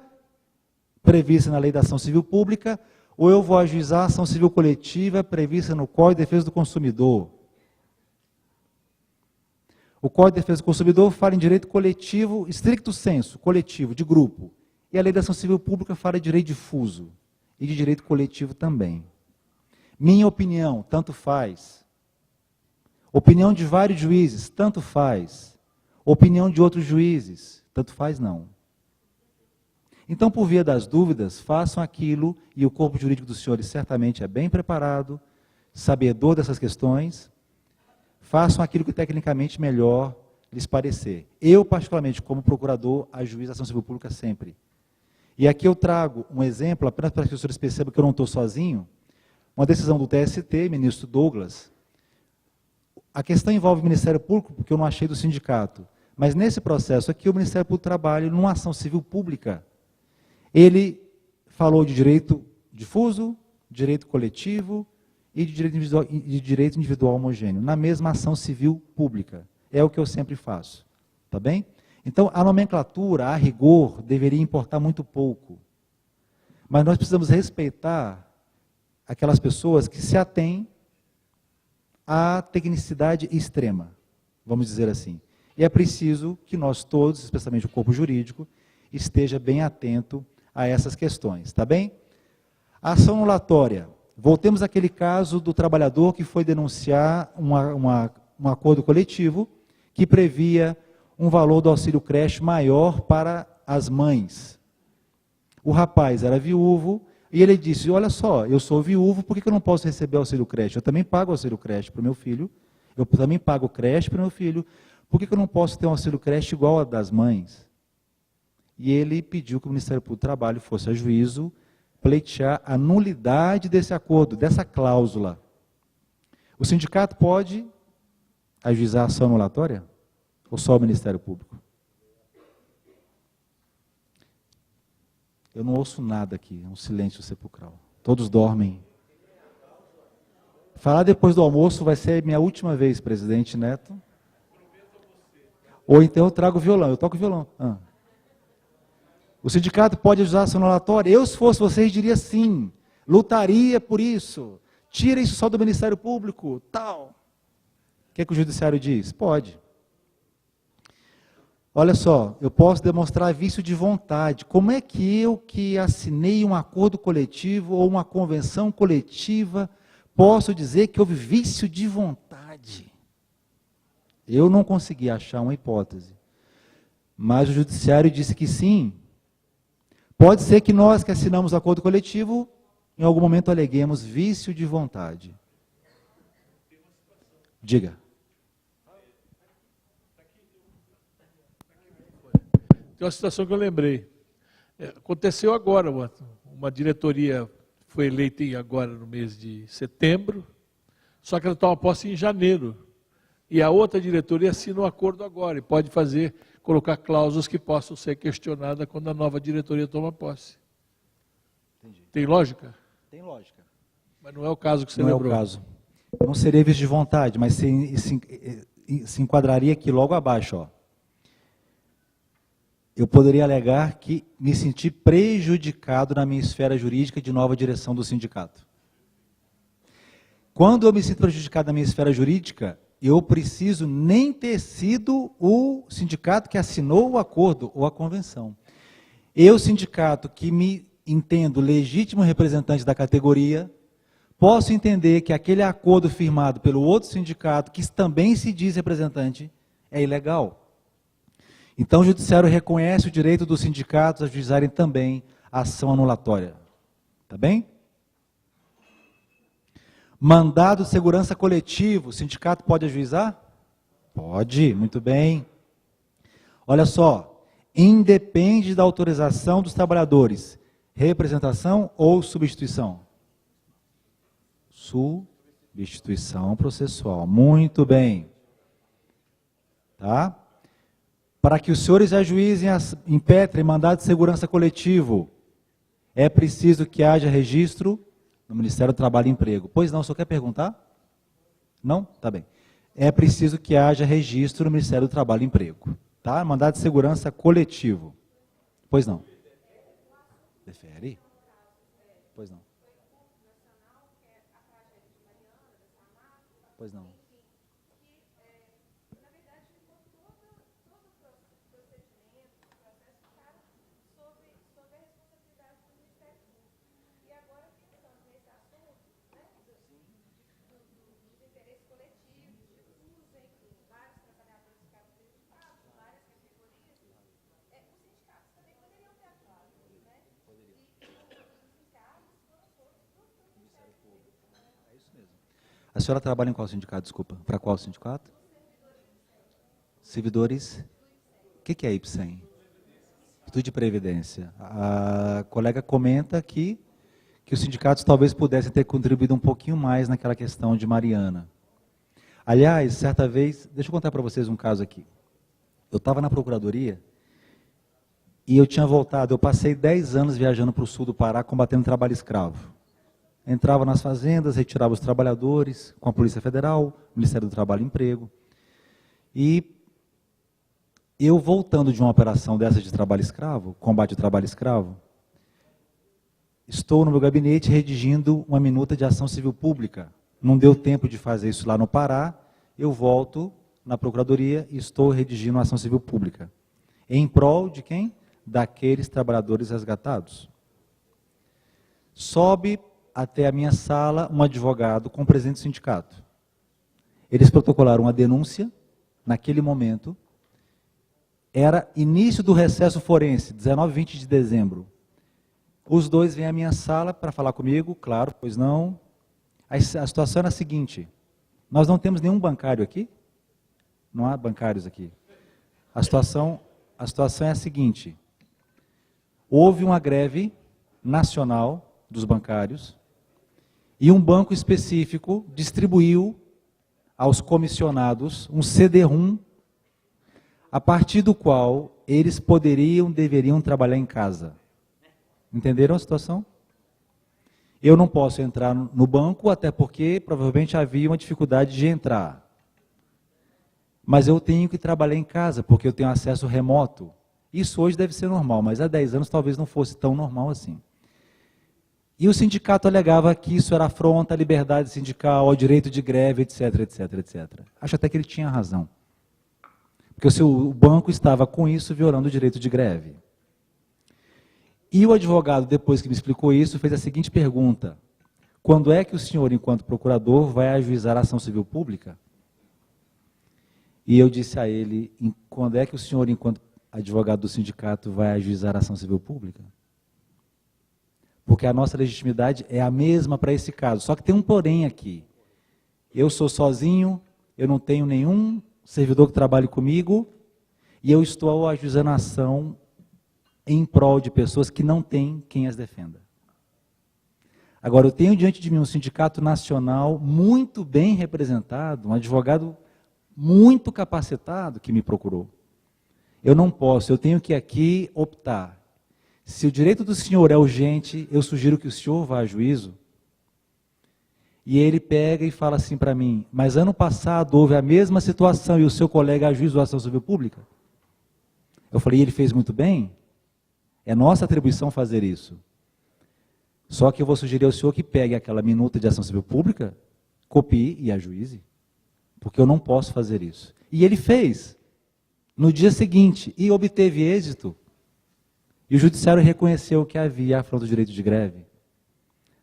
prevista na lei da ação civil pública, ou eu vou ajuizar a ação civil coletiva, prevista no Código de Defesa do Consumidor? O Código de Defesa do Consumidor fala em direito coletivo, stricto sensu, coletivo, de grupo. E a lei da ação civil pública fala de direito difuso, e de direito coletivo também. Minha opinião, tanto faz. Opinião de vários juízes, tanto faz. Opinião de outros juízes, tanto faz não. Então, por via das dúvidas, façam aquilo, e o corpo jurídico dos senhores certamente é bem preparado, sabedor dessas questões, façam aquilo que tecnicamente melhor lhes parecer. Eu, particularmente, como procurador, ajuizo a ação civil pública sempre. E aqui eu trago um exemplo, apenas para que os senhores percebam que eu não estou sozinho, uma decisão do TST, ministro Douglas. A questão envolve o Ministério Público, porque eu não achei do sindicato. Mas nesse processo aqui, o Ministério Público trabalha numa ação civil pública. Ele falou de direito difuso, direito coletivo e de direito individual homogêneo, na mesma ação civil pública. É o que eu sempre faço. Tá bem? Então, a nomenclatura, a rigor, deveria importar muito pouco. Mas nós precisamos respeitar aquelas pessoas que se atêm à tecnicidade extrema, vamos dizer assim. E é preciso que nós todos, especialmente o corpo jurídico, esteja bem atento a essas questões, tá bem? A ação anulatória. Voltemos àquele caso do trabalhador que foi denunciar um acordo coletivo que previa um valor do auxílio creche maior para as mães. O rapaz era viúvo e ele disse, olha só, eu sou viúvo, por que eu não posso receber auxílio creche? Eu também pago auxílio creche para o meu filho, eu também pago creche para o meu filho, por que eu não posso ter um auxílio creche igual a das mães? E ele pediu que o Ministério Público do Trabalho fosse a juízo pleitear a nulidade desse acordo, dessa cláusula. O sindicato pode ajuizar a ação anulatória? Ou só o Ministério Público? Eu não ouço nada aqui, é um silêncio sepulcral. Todos dormem. Falar depois do almoço vai ser minha última vez, presidente Neto. Ou então eu trago violão, eu toco violão. O sindicato pode ajuizar a ação anulatória? Eu, se fosse vocês, diria sim. Lutaria por isso. Tira isso só do Ministério Público, tal. que é que o judiciário diz? Pode. Olha só, eu posso demonstrar vício de vontade. Como é que eu, que assinei um acordo coletivo ou uma convenção coletiva, posso dizer que houve vício de vontade? Eu não consegui achar uma hipótese. Mas o judiciário disse que sim. Pode ser que nós que assinamos o acordo coletivo, em algum momento aleguemos vício de vontade. Diga. Tem uma situação que eu lembrei. Aconteceu agora, uma diretoria foi eleita agora no mês de setembro, só que ela toma posse em janeiro. E a outra diretoria assina o acordo agora e pode colocar cláusulas que possam ser questionadas quando a nova diretoria toma posse. Entendi. Tem lógica? Tem lógica. Mas não é o caso que você lembrou. Não é o caso. Não seria vício de vontade, mas se enquadraria aqui logo abaixo, ó. Eu poderia alegar que me senti prejudicado na minha esfera jurídica de nova direção do sindicato. Quando eu me sinto prejudicado na minha esfera jurídica, eu preciso nem ter sido o sindicato que assinou o acordo ou a convenção. Eu, sindicato que me entendo legítimo representante da categoria, posso entender que aquele acordo firmado pelo outro sindicato, que também se diz representante, é ilegal. Então, o judiciário reconhece o direito dos sindicatos a ajuizarem também a ação anulatória. Tá bem? Mandado de segurança coletivo, o sindicato pode ajuizar? Pode, muito bem. Olha só, independe da autorização dos trabalhadores, representação ou substituição? Substituição processual, muito bem. Tá? Para que os senhores ajuizem, impetrem mandado de segurança coletivo, é preciso que haja registro no Ministério do Trabalho e Emprego. Pois não, o senhor quer perguntar? Não? Tá bem. É preciso que haja registro no Ministério do Trabalho e Emprego. Tá? Mandado de segurança coletivo. Pois não. Defere? Pois não. Pois não. A senhora trabalha em qual sindicato, desculpa? Para qual sindicato? Servidores. O que é IPSEM? Instituto de Previdência. A colega comenta que os sindicatos talvez pudessem ter contribuído um pouquinho mais naquela questão de Mariana. Aliás, certa vez, deixa eu contar para vocês um caso aqui. Eu estava na Procuradoria e eu tinha voltado, eu passei 10 anos viajando para o sul do Pará combatendo trabalho escravo. Entrava nas fazendas, retirava os trabalhadores com a Polícia Federal, Ministério do Trabalho e Emprego. E eu voltando de uma operação dessa de trabalho escravo, combate ao trabalho escravo, estou no meu gabinete redigindo uma minuta de ação civil pública. Não deu tempo de fazer isso lá no Pará, eu volto na Procuradoria e estou redigindo uma ação civil pública. Em prol de quem? Daqueles trabalhadores resgatados. Sobe até a minha sala um advogado com o presidente do sindicato. Eles protocolaram uma denúncia, naquele momento, era início do recesso forense, 19 e 20 de dezembro. Os dois vêm à minha sala para falar comigo, claro, pois não. A situação era a seguinte, nós não temos nenhum bancário aqui? Não há bancários aqui. A situação é a seguinte, houve uma greve nacional dos bancários, e um banco específico distribuiu aos comissionados um CD-ROM, a partir do qual eles deveriam trabalhar em casa. Entenderam a situação? Eu não posso entrar no banco, até porque provavelmente havia uma dificuldade de entrar. Mas eu tenho que trabalhar em casa, porque eu tenho acesso remoto. Isso hoje deve ser normal, mas há 10 anos talvez não fosse tão normal assim. E o sindicato alegava que isso era afronta à liberdade sindical, ao direito de greve, etc, etc, etc. Acho até que ele tinha razão. Porque o banco estava com isso violando o direito de greve. E o advogado, depois que me explicou isso, fez a seguinte pergunta: quando é que o senhor, enquanto procurador, vai ajuizar a ação civil pública? E eu disse a ele: quando é que o senhor, enquanto advogado do sindicato, vai ajuizar a ação civil pública? Porque a nossa legitimidade é a mesma para esse caso, só que tem um porém aqui. Eu sou sozinho, eu não tenho nenhum servidor que trabalhe comigo, e eu estou ajuizando a ação em prol de pessoas que não têm quem as defenda. Agora, eu tenho diante de mim um sindicato nacional muito bem representado, um advogado muito capacitado que me procurou. Eu não posso, eu tenho que aqui optar. Se o direito do senhor é urgente, eu sugiro que o senhor vá a juízo. E ele pega e fala assim para mim: mas ano passado houve a mesma situação e o seu colega ajuizou a ação civil pública? Eu falei: e ele fez muito bem? É nossa atribuição fazer isso. Só que eu vou sugerir ao senhor que pegue aquela minuta de ação civil pública, copie e ajuize. Porque eu não posso fazer isso. E ele fez, no dia seguinte, e obteve êxito. E o judiciário reconheceu que havia afronta ao direito de greve.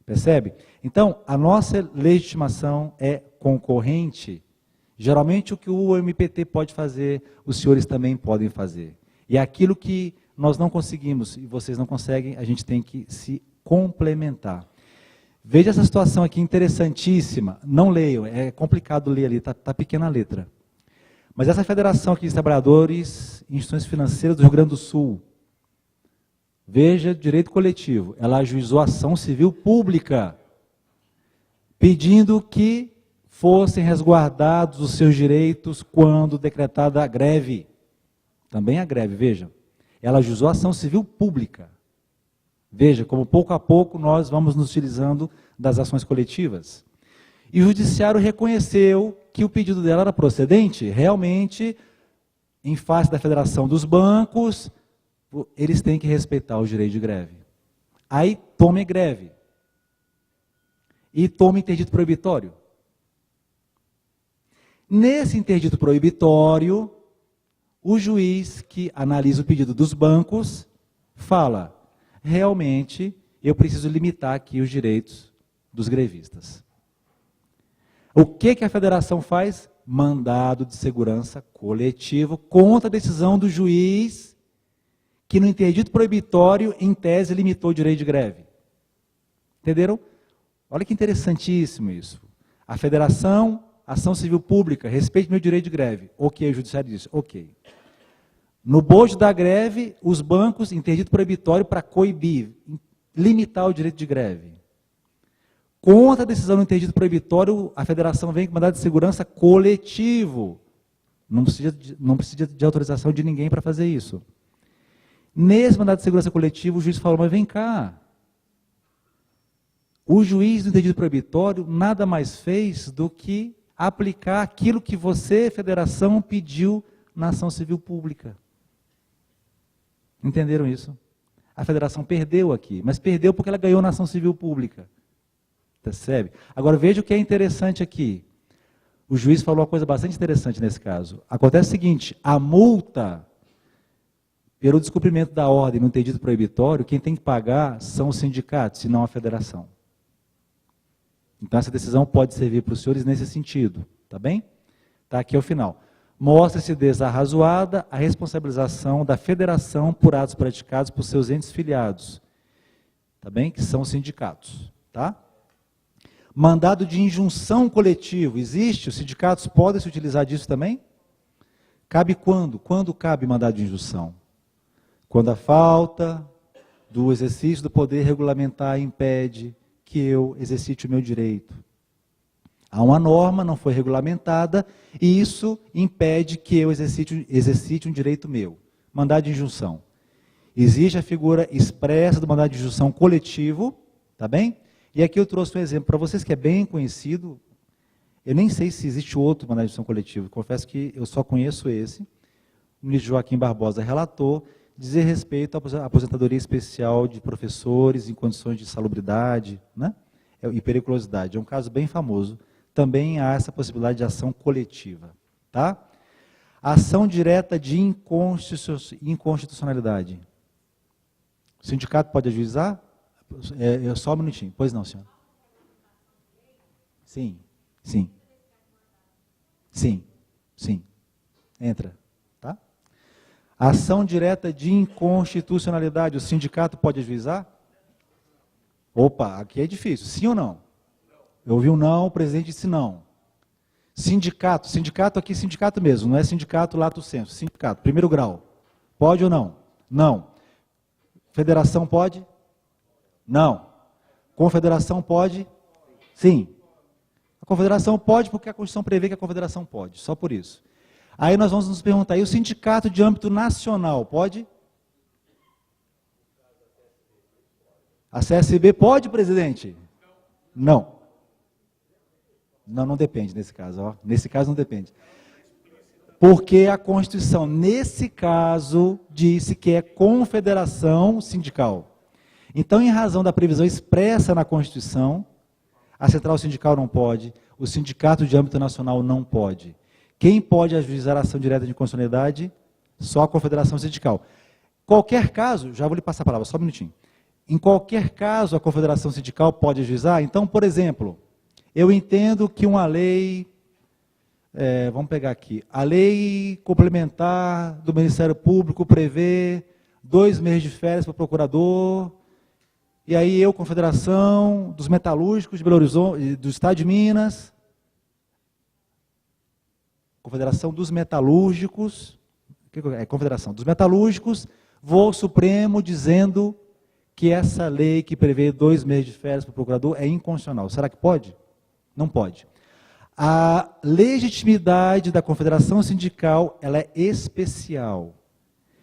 Percebe? Então, a nossa legitimação é concorrente. Geralmente, o que o MPT pode fazer, os senhores também podem fazer. E aquilo que nós não conseguimos e vocês não conseguem, a gente tem que se complementar. Veja essa situação aqui interessantíssima. Não leiam, é complicado ler ali, está pequena a letra. Mas essa federação aqui de trabalhadores e instituições financeiras do Rio Grande do Sul, veja, direito coletivo, ela ajuizou ação civil pública, pedindo que fossem resguardados os seus direitos quando decretada a greve. Também a greve, veja. Ela ajuizou ação civil pública. Veja como pouco a pouco nós vamos nos utilizando das ações coletivas. E o judiciário reconheceu que o pedido dela era procedente. Realmente, em face da Federação dos Bancos, eles têm que respeitar o direito de greve. Aí tome greve. E tome interdito proibitório. Nesse interdito proibitório, o juiz que analisa o pedido dos bancos fala: realmente eu preciso limitar aqui os direitos dos grevistas. O que a federação faz? Mandado de segurança coletivo contra a decisão do juiz que no interdito proibitório, em tese, limitou o direito de greve. Entenderam? Olha que interessantíssimo isso. A federação, ação civil pública, respeite meu direito de greve. Ok, o judiciário disse, ok. No bojo da greve, os bancos, interdito proibitório para coibir, limitar o direito de greve. Contra a decisão do interdito proibitório, a federação vem com mandado de segurança coletivo. Não precisa de autorização de ninguém para fazer isso. Nesse mandado de segurança coletivo, o juiz falou: mas vem cá. O juiz do interdito proibitório nada mais fez do que aplicar aquilo que você, federação, pediu na ação civil pública. Entenderam isso? A federação perdeu aqui, mas perdeu porque ela ganhou na ação civil pública. Percebe? Agora veja o que é interessante aqui. O juiz falou uma coisa bastante interessante nesse caso. Acontece o seguinte: a multa pelo descumprimento da ordem no interdito proibitório, quem tem que pagar são os sindicatos, e não a federação. Então essa decisão pode servir para os senhores nesse sentido, tá bem? Está aqui ao final. Mostra-se desarrazoada a responsabilização da federação por atos praticados por seus entes filiados, tá bem? Que são os sindicatos, tá? Mandado de injunção coletivo, existe? Os sindicatos podem se utilizar disso também? Cabe quando? Quando cabe mandado de injunção? Quando a falta do exercício do poder regulamentar impede que eu exercite o meu direito. Há uma norma, não foi regulamentada, e isso impede que eu exercite um direito meu. Mandado de injunção. Existe a figura expressa do mandado de injunção coletivo, tá bem? E aqui eu trouxe um exemplo para vocês que é bem conhecido. Eu nem sei se existe outro mandado de injunção coletivo, confesso que eu só conheço esse. O ministro Joaquim Barbosa relatou, dizer respeito à aposentadoria especial de professores em condições de insalubridade, né? E periculosidade. É um caso bem famoso. Também há essa possibilidade de ação coletiva. Tá? Ação direta de inconstitucionalidade. O sindicato pode ajuizar? Só um minutinho. Pois não, senhor. Sim, sim. Sim, sim. Entra. Tá? Ação direta de inconstitucionalidade. O sindicato pode ajuizar? Opa, aqui é difícil. Sim ou não? Eu ouvi um não, o presidente disse não. Sindicato aqui, sindicato mesmo, não é sindicato lato sensu, sindicato, primeiro grau. Pode ou não? Não. Federação pode? Não. Confederação pode? Sim. A confederação pode porque a Constituição prevê que a confederação pode, só por isso. Aí nós vamos nos perguntar, e o sindicato de âmbito nacional pode? A CSB pode, presidente? Não. Não depende nesse caso. Ó. Nesse caso não depende. Porque a Constituição, nesse caso, disse que é confederação sindical. Então, em razão da previsão expressa na Constituição, a central sindical não pode, o sindicato de âmbito nacional não pode. Quem pode ajuizar a ação direta de inconstitucionalidade? Só a confederação sindical. Qualquer caso, já vou lhe passar a palavra, só um minutinho. Em qualquer caso, a confederação sindical pode ajuizar. Então, por exemplo, eu entendo que uma lei, vamos pegar aqui, a lei complementar do Ministério Público prevê 2 meses de férias para o procurador, e aí eu, Confederação dos Metalúrgicos de Belo Horizonte, do Estado de Minas, Confederação dos Metalúrgicos, Confederação dos Metalúrgicos, vou ao Supremo dizendo que essa lei que prevê 2 meses de férias para o procurador é inconstitucional. Será que pode? Não pode. A legitimidade da confederação sindical, ela é especial.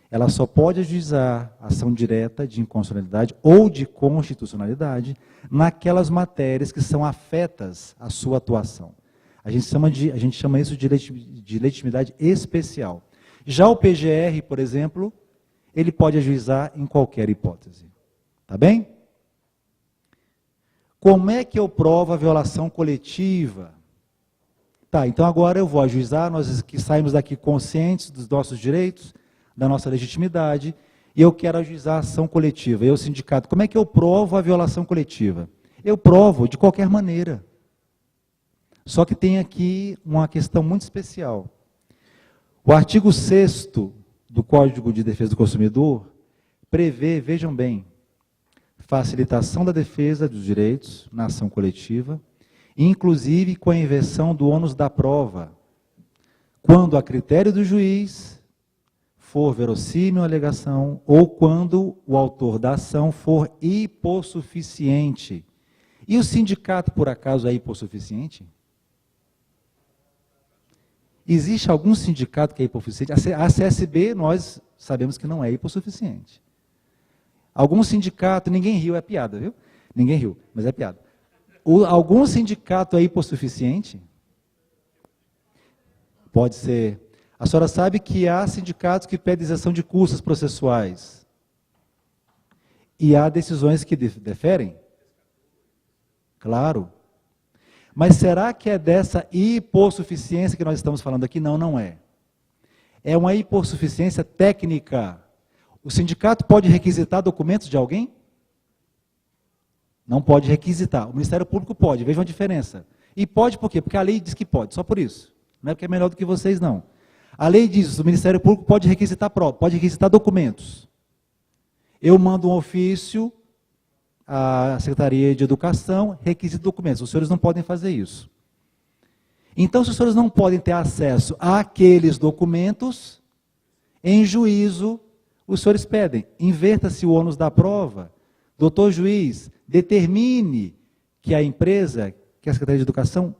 Ela só pode ajuizar ação direta de inconstitucionalidade ou de constitucionalidade naquelas matérias que são afetas à sua atuação. A gente chama isso de legitimidade especial. Já o PGR, por exemplo, ele pode ajuizar em qualquer hipótese. Tá bem? Como é que eu provo a violação coletiva? Tá, então agora eu vou ajuizar, nós que saímos daqui conscientes dos nossos direitos, da nossa legitimidade, e eu quero ajuizar a ação coletiva. Eu, sindicato, como é que eu provo a violação coletiva? Eu provo de qualquer maneira. Só que tem aqui uma questão muito especial. O artigo 6º do Código de Defesa do Consumidor prevê, vejam bem, facilitação da defesa dos direitos na ação coletiva, inclusive com a inversão do ônus da prova, quando a critério do juiz for verossímil a alegação ou quando o autor da ação for hipossuficiente. E o sindicato, por acaso, é hipossuficiente? Existe algum sindicato que é hipossuficiente? A CSB, nós sabemos que não é hipossuficiente. Algum sindicato, ninguém riu, é piada, viu? Ninguém riu, mas é piada. Algum sindicato é hipossuficiente? Pode ser. A senhora sabe que há sindicatos que pedem isenção de custas processuais. E há decisões que deferem? Claro. Mas será que é dessa hipossuficiência que nós estamos falando aqui? Não, não é. É uma hipossuficiência técnica. O sindicato pode requisitar documentos de alguém? Não pode requisitar. O Ministério Público pode, vejam a diferença. E pode por quê? Porque a lei diz que pode, só por isso. Não é porque é melhor do que vocês, não. A lei diz que o Ministério Público pode requisitar provas, pode requisitar documentos. Eu mando um ofício à Secretaria de Educação, requisito documentos. Os senhores não podem fazer isso. Então, se os senhores não podem ter acesso àqueles documentos, em juízo, os senhores pedem, inverta-se o ônus da prova, doutor juiz, determine que a empresa, que a Secretaria de Educação,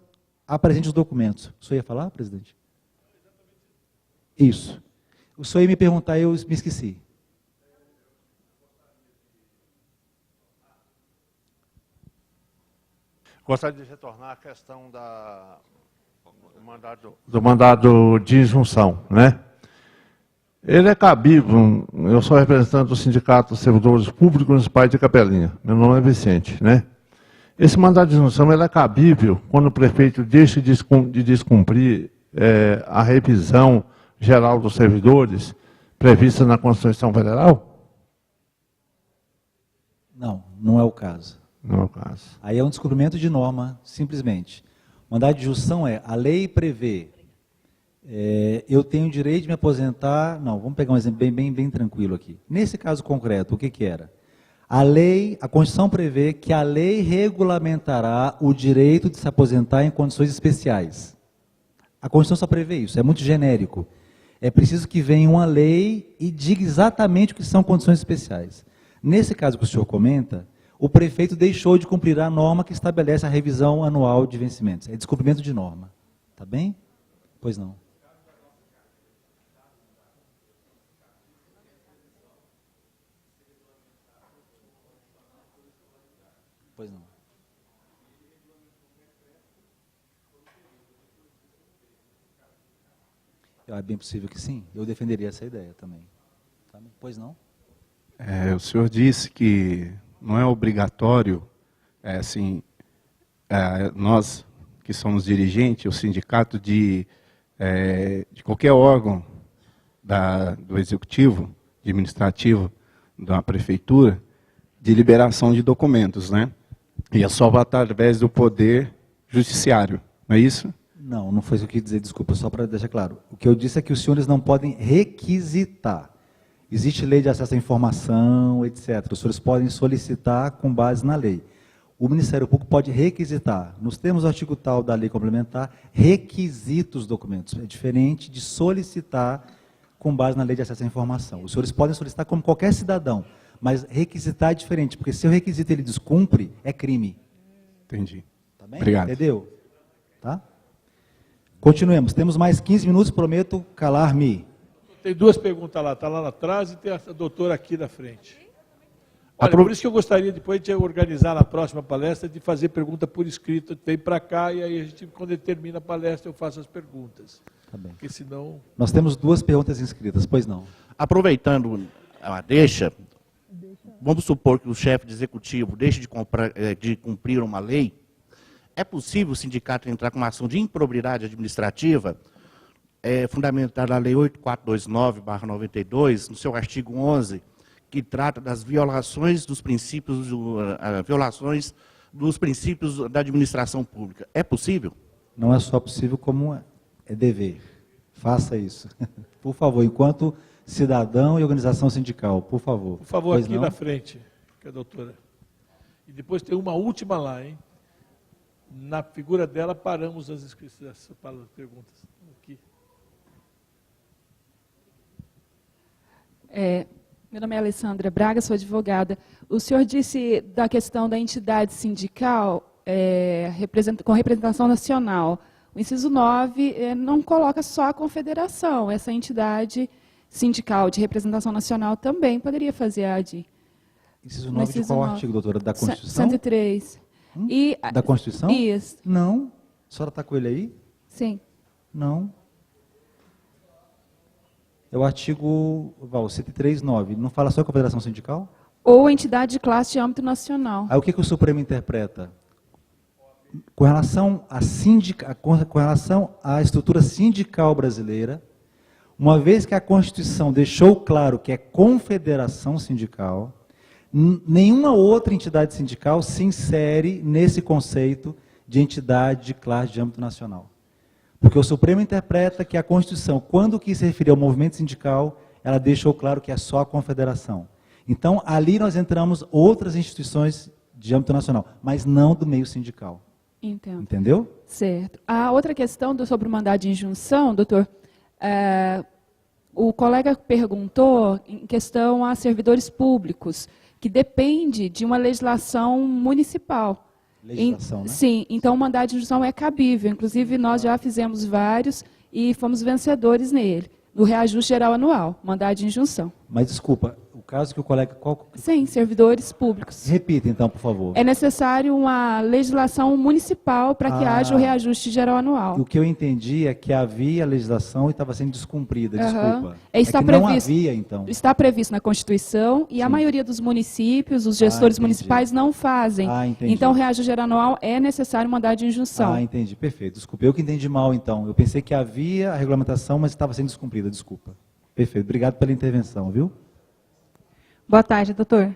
apresente os documentos. O senhor ia falar, presidente? Isso. O senhor ia me perguntar, eu me esqueci. Gostaria de retornar à questão do mandado de injunção, né? Ele é cabível, eu sou representante do Sindicato dos Servidores Públicos Municipais de Capelinha. Meu nome é Vicente, né? Esse mandado de injunção ele é cabível quando o prefeito deixa de descumprir a revisão geral dos servidores prevista na Constituição Federal? Não, não é o caso. Não é o caso. Aí é um descumprimento de norma, simplesmente. Mandado de injunção a lei prevê, eu tenho direito de me aposentar, não, vamos pegar um exemplo bem tranquilo aqui. Nesse caso concreto, o que era? A Constituição prevê que a lei regulamentará o direito de se aposentar em condições especiais. A Constituição só prevê isso, é muito genérico. É preciso que venha uma lei e diga exatamente o que são condições especiais. Nesse caso que o senhor comenta, o prefeito deixou de cumprir a norma que estabelece a revisão anual de vencimentos. É descumprimento de norma. Tá bem? Pois não. Pois não. É bem possível que sim. Eu defenderia essa ideia também. Tá? Pois não? O senhor disse que não é obrigatório, nós que somos dirigentes, o sindicato de qualquer órgão do executivo, administrativo, da prefeitura, de liberação de documentos, né? E é só através do poder judiciário, não é isso? Não, não foi isso que eu quis dizer, desculpa, só para deixar claro. O que eu disse é que os senhores não podem requisitar. Existe lei de acesso à informação, etc. Os senhores podem solicitar com base na lei. O Ministério Público pode requisitar. Nos termos do artigo tal da lei complementar, requisita os documentos. É diferente de solicitar com base na lei de acesso à informação. Os senhores podem solicitar como qualquer cidadão, mas requisitar é diferente, porque se o requisito ele descumpre, é crime. Entendi. Tá bem? Obrigado. Entendeu? Tá? Continuemos. Temos mais 15 minutos, prometo calar-me. Tem duas perguntas lá, está lá atrás e tem a doutora aqui na frente. Olha, por isso que eu gostaria depois de organizar na próxima palestra, de fazer pergunta por escrito, vem para cá e aí a gente, quando ele termina a palestra, eu faço as perguntas. Tá bem. Porque senão... Nós temos duas perguntas inscritas, pois não? Aproveitando a deixa, vamos supor que o chefe de executivo deixe de cumprir uma lei, é possível o sindicato entrar com uma ação de improbidade administrativa, fundamentada na Lei 8429/92, no seu artigo 11, que trata das violações dos princípios da administração pública. É possível? Não é só possível, como é dever. Faça isso. Por favor, enquanto cidadão e organização sindical, por favor. Por favor, pois aqui não? na frente, que é a doutora. E depois tem uma última lá, hein? Na figura dela, paramos as inscrições para as perguntas. Aqui. Meu nome é Alessandra Braga, sou advogada. O senhor disse da questão da entidade sindical com representação nacional. O inciso 9 não coloca só a confederação. Essa entidade sindical de representação nacional também poderia fazer a ADI. Inciso 9 de qual 9. artigo, doutora? Da Constituição? 103. Da Constituição? Isso. Não. A senhora está com ele aí? Sim. Não. É o artigo 103.9. Não fala só a confederação sindical? Ou entidade de classe de âmbito nacional. Aí o que o Supremo interpreta? Com relação à estrutura sindical brasileira, uma vez que a Constituição deixou claro que é confederação sindical, nenhuma outra entidade sindical se insere nesse conceito de entidade de classe de âmbito nacional. Porque o Supremo interpreta que a Constituição, quando quis se referir ao movimento sindical, ela deixou claro que é só a confederação. Então, ali nós entramos outras instituições de âmbito nacional, mas não do meio sindical. Entendo. Entendeu? Certo. A outra questão sobre o mandado de injunção, doutor, o colega perguntou em questão a servidores públicos, que depende de uma legislação municipal. Legislação, né? Sim, então o mandado de injunção é cabível. Inclusive, nós já fizemos vários e fomos vencedores nele, no reajuste geral anual, mandado de injunção. Mas, desculpa, caso que o colega... Sim, servidores públicos. Repita, então, por favor. É necessário uma legislação municipal para que haja o reajuste geral anual. O que eu entendi é que havia legislação e estava sendo descumprida, desculpa. Está que previsto, não havia, então. Está previsto na Constituição e a maioria dos municípios, os gestores municipais não fazem. Entendi. Então, o reajuste geral anual é necessário mandar de injunção. Entendi, perfeito. Desculpa, eu que entendi mal, então. Eu pensei que havia a regulamentação, mas estava sendo descumprida, desculpa. Perfeito, obrigado pela intervenção, viu? Boa tarde, doutor.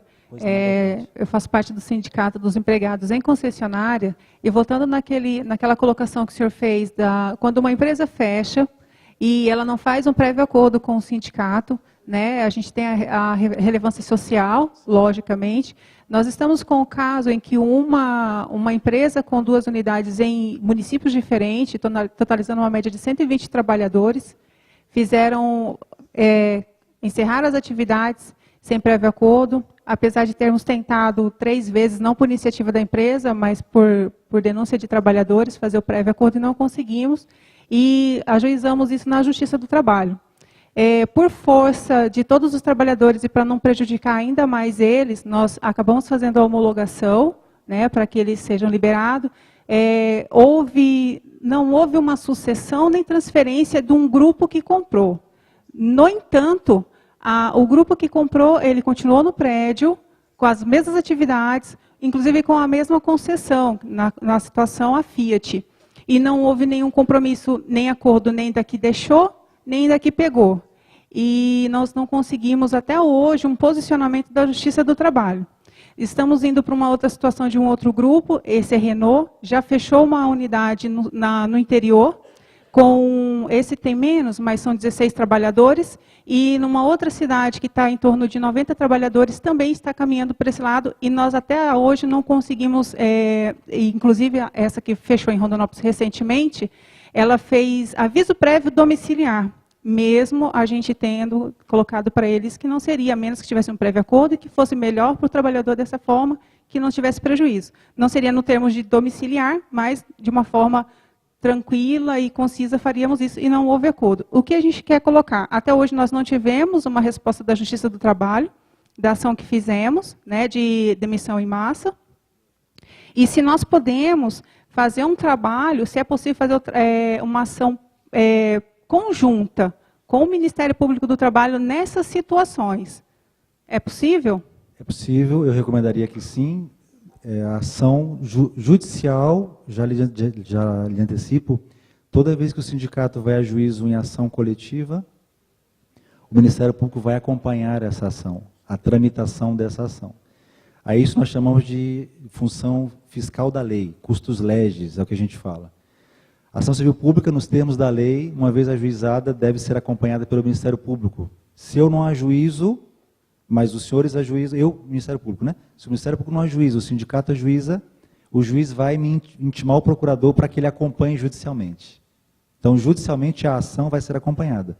Eu faço parte do Sindicato dos Empregados em Concessionária, e voltando naquela colocação que o senhor fez, quando uma empresa fecha e ela não faz um prévio acordo com o sindicato, né, a gente tem a relevância social, logicamente. Nós estamos com o caso em que uma empresa com 2 unidades em municípios diferentes, totalizando uma média de 120 trabalhadores, encerraram as atividades sem prévio acordo, apesar de termos tentado 3 vezes, não por iniciativa da empresa, mas por denúncia de trabalhadores, fazer o prévio acordo e não conseguimos, e ajuizamos isso na Justiça do Trabalho. Por força de todos os trabalhadores e para não prejudicar ainda mais eles, nós acabamos fazendo a homologação, né, para que eles sejam liberados. Não houve uma sucessão nem transferência de um grupo que comprou. No entanto, o grupo que comprou, ele continuou no prédio, com as mesmas atividades, inclusive com a mesma concessão, na situação a Fiat. E não houve nenhum compromisso, nem acordo, nem da que deixou, nem da que pegou. E nós não conseguimos, até hoje, um posicionamento da Justiça do Trabalho. Estamos indo para uma outra situação de um outro grupo, esse é Renault, já fechou uma unidade no interior, esse tem menos, mas são 16 trabalhadores, e numa outra cidade que está em torno de 90 trabalhadores também está caminhando para esse lado, e nós até hoje não conseguimos, inclusive essa que fechou em Rondonópolis recentemente, ela fez aviso prévio domiciliar, mesmo a gente tendo colocado para eles que não seria, a menos que tivesse um prévio acordo e que fosse melhor para o trabalhador dessa forma, que não tivesse prejuízo. Não seria no termos de domiciliar, mas de uma forma tranquila e concisa faríamos isso, e não houve acordo. O que a gente quer colocar? Até hoje nós não tivemos uma resposta da Justiça do Trabalho, da ação que fizemos, né, de demissão em massa, e se nós podemos fazer um trabalho, se é possível fazer uma ação conjunta com o Ministério Público do Trabalho nessas situações. É possível? É possível, eu recomendaria que sim. A ação judicial, já lhe antecipo, toda vez que o sindicato vai a juízo em ação coletiva, o Ministério Público vai acompanhar essa ação, a tramitação dessa ação. A isso nós chamamos de função fiscal da lei, custos legis, é o que a gente fala. A ação civil pública, nos termos da lei, uma vez ajuizada, deve ser acompanhada pelo Ministério Público. Se eu não ajuizo, mas os senhores ajuizam, Ministério Público, né? Se o Ministério Público não ajuiza, o sindicato ajuiza, o juiz vai me intimar o procurador para que ele acompanhe judicialmente. Então, judicialmente, a ação vai ser acompanhada.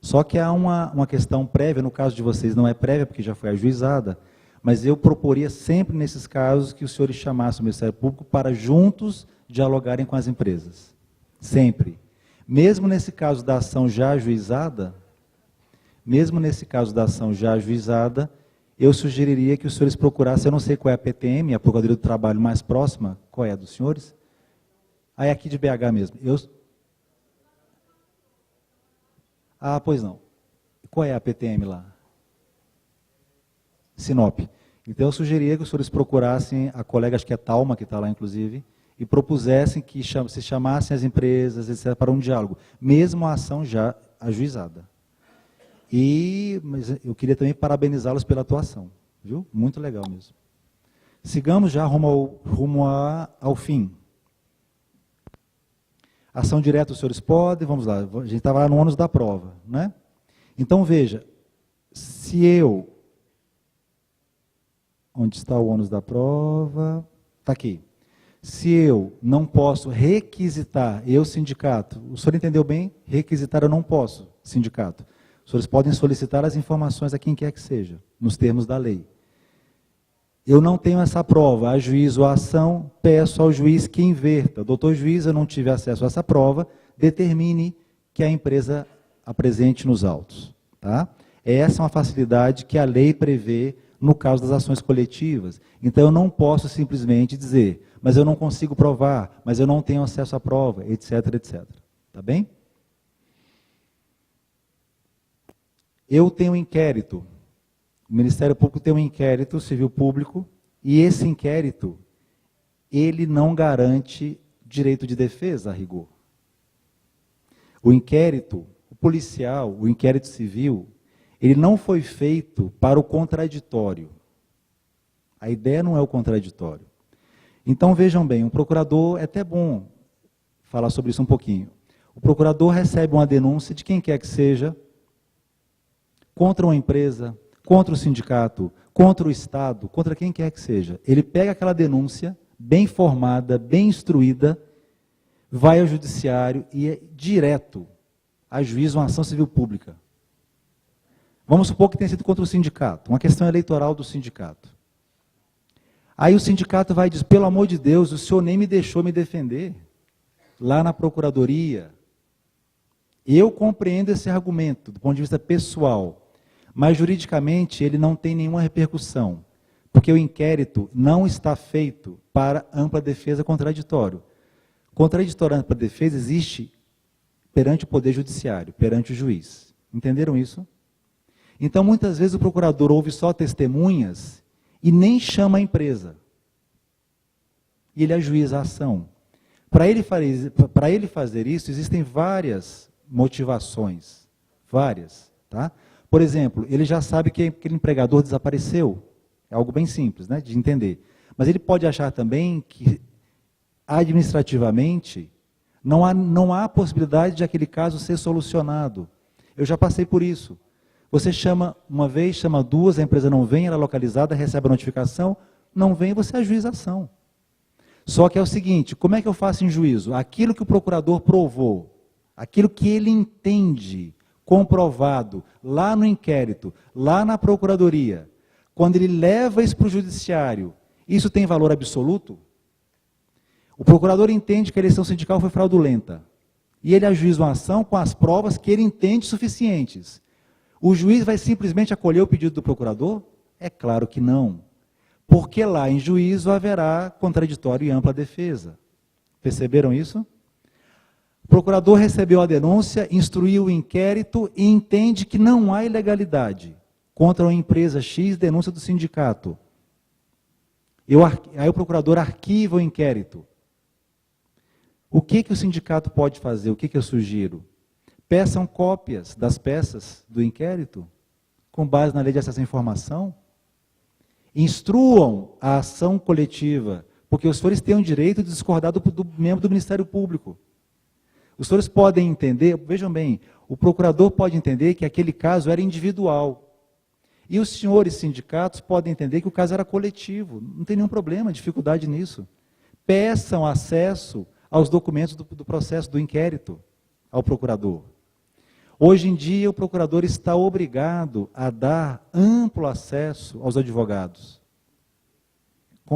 Só que há uma questão prévia, no caso de vocês não é prévia, porque já foi ajuizada, mas eu proporia sempre, nesses casos, que os senhores chamassem o Ministério Público para juntos dialogarem com as empresas. Sempre. Mesmo nesse caso da ação já ajuizada, eu sugeriria que os senhores procurassem, eu não sei qual é a PTM, a Procuradoria do Trabalho mais próxima, qual é a dos senhores? É aqui de BH mesmo. Pois não. Qual é a PTM lá? Sinop. Então eu sugeriria que os senhores procurassem a colega, acho que é Talma, que está lá inclusive, e propusessem que se chamassem as empresas, etc., para um diálogo, mesmo a ação já ajuizada. Mas eu queria também parabenizá-los pela atuação, viu? Muito legal mesmo. Sigamos já rumo ao fim. Ação direta os senhores podem, vamos lá, a gente estava lá no ônus da prova, né? Então veja, se eu... Onde está o ônus da prova? Está aqui. Se eu não posso requisitar, sindicato, o senhor entendeu bem? Requisitar eu não posso, sindicato. Os senhores podem solicitar as informações a quem quer que seja, nos termos da lei. Eu não tenho essa prova, ajuizo a ação, peço ao juiz que inverta. Doutor juiz, eu não tive acesso a essa prova, determine que a empresa apresente nos autos. Tá? Essa é uma facilidade que a lei prevê no caso das ações coletivas. Então, eu não posso simplesmente dizer, mas eu não consigo provar, mas eu não tenho acesso à prova, etc, etc. Tá bem? Eu tenho um inquérito. O Ministério Público tem um inquérito civil público, e esse inquérito, ele não garante direito de defesa, a rigor. O inquérito, o policial, o inquérito civil, ele não foi feito para o contraditório. A ideia não é o contraditório. Então, vejam bem, um procurador, é até bom falar sobre isso um pouquinho. O procurador recebe uma denúncia de quem quer que seja, contra uma empresa, contra o sindicato, contra o Estado, contra quem quer que seja. Ele pega aquela denúncia, bem formada, bem instruída, vai ao judiciário e é direto a juízo uma ação civil pública. Vamos supor que tenha sido contra o sindicato, uma questão eleitoral do sindicato. Aí o sindicato vai dizer, pelo amor de Deus, o senhor nem me deixou me defender lá na procuradoria. Eu compreendo esse argumento do ponto de vista pessoal, mas juridicamente ele não tem nenhuma repercussão, porque o inquérito não está feito para ampla defesa contraditório. Contraditório ampla defesa existe perante o Poder Judiciário, perante o juiz. Entenderam isso? Então, muitas vezes o procurador ouve só testemunhas e nem chama a empresa. E ele ajuiza a ação. Para ele fazer isso, existem várias motivações. Várias. Tá? Por exemplo, ele já sabe que aquele empregador desapareceu. É algo bem simples, né, de entender. Mas ele pode achar também que, administrativamente, não há possibilidade de aquele caso ser solucionado. Eu já passei por isso. Você chama uma vez, chama duas, a empresa não vem, ela é localizada, recebe a notificação, não vem, você ajuiza a ação. Só que é o seguinte, como é que eu faço em juízo? Aquilo que o procurador provou, aquilo que ele entende, comprovado, lá no inquérito, lá na procuradoria, quando ele leva isso para o judiciário, isso tem valor absoluto? O procurador entende que a eleição sindical foi fraudulenta, e ele ajuiza uma ação com as provas que ele entende suficientes. O juiz vai simplesmente acolher o pedido do procurador? É claro que não. Porque lá em juízo haverá contraditório e ampla defesa. Perceberam isso? O procurador recebeu a denúncia, instruiu o inquérito e entende que não há ilegalidade contra uma empresa X, denúncia do sindicato. Aí o procurador arquiva o inquérito. O que o sindicato pode fazer? O que eu sugiro? Peçam cópias das peças do inquérito, com base na lei de acesso à informação. Instruam a ação coletiva, porque os senhores têm o direito de discordar do membro do Ministério Público. Os senhores podem entender, vejam bem, o procurador pode entender que aquele caso era individual. E os senhores sindicatos podem entender que o caso era coletivo. Não tem nenhum problema, dificuldade nisso. Peçam acesso aos documentos do processo do inquérito ao procurador. Hoje em dia, o procurador está obrigado a dar amplo acesso aos advogados.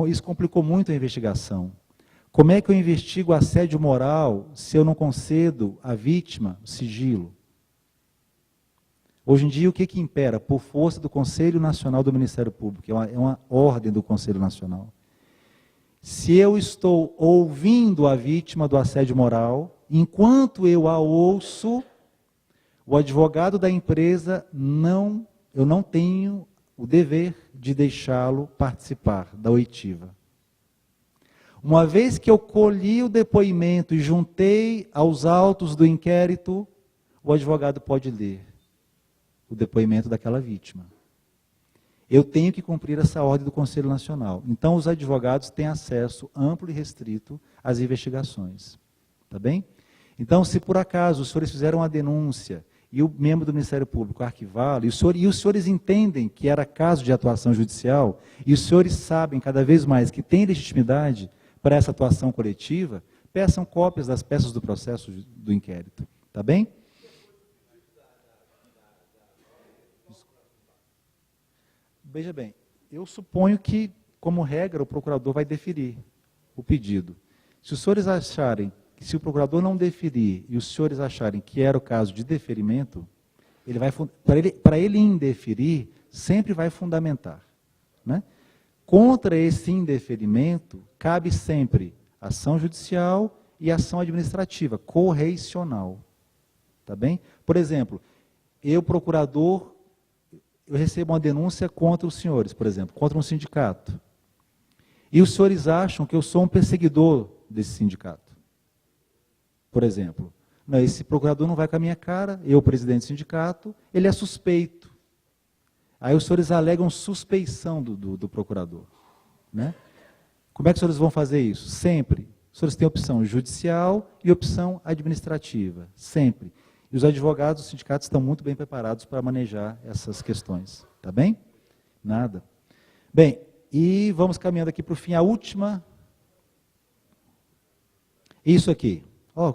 Isso complicou muito a investigação. Como é que eu investigo assédio moral se eu não concedo à vítima o sigilo? Hoje em dia, o que impera? Por força do Conselho Nacional do Ministério Público, é uma ordem do Conselho Nacional. Se eu estou ouvindo a vítima do assédio moral, enquanto eu a ouço, o advogado da empresa, eu não tenho o dever de deixá-lo participar da oitiva. Uma vez que eu colhi o depoimento e juntei aos autos do inquérito, o advogado pode ler o depoimento daquela vítima. Eu tenho que cumprir essa ordem do Conselho Nacional. Então, os advogados têm acesso amplo e restrito às investigações. Tá bem? Então, se por acaso os senhores fizeram uma denúncia e o membro do Ministério Público arquivá-lo, e os senhores entendem que era caso de atuação judicial, e os senhores sabem cada vez mais que tem legitimidade para essa atuação coletiva, peçam cópias das peças do processo do inquérito. Tá bem? Veja bem, eu suponho que, como regra, o procurador vai deferir o pedido. Se os senhores acharem, se o procurador não deferir e os senhores acharem que era o caso de deferimento, para ele indeferir, sempre vai fundamentar. Né? Contra esse indeferimento, cabe sempre ação judicial e ação administrativa, correicional. Tá bem? Por exemplo, eu, procurador, eu recebo uma denúncia contra os senhores, por exemplo, contra um sindicato. E os senhores acham que eu sou um perseguidor desse sindicato. Por exemplo, não, esse procurador não vai com a minha cara, eu, presidente do sindicato, ele é suspeito. Aí os senhores alegam suspeição do procurador. Né? Como é que os senhores vão fazer isso? Sempre. Os senhores têm opção judicial e opção administrativa. Sempre. E os advogados, os sindicatos estão muito bem preparados para manejar essas questões. Tá bem? Nada. Bem, e vamos caminhando aqui para o fim. A última. Isso aqui.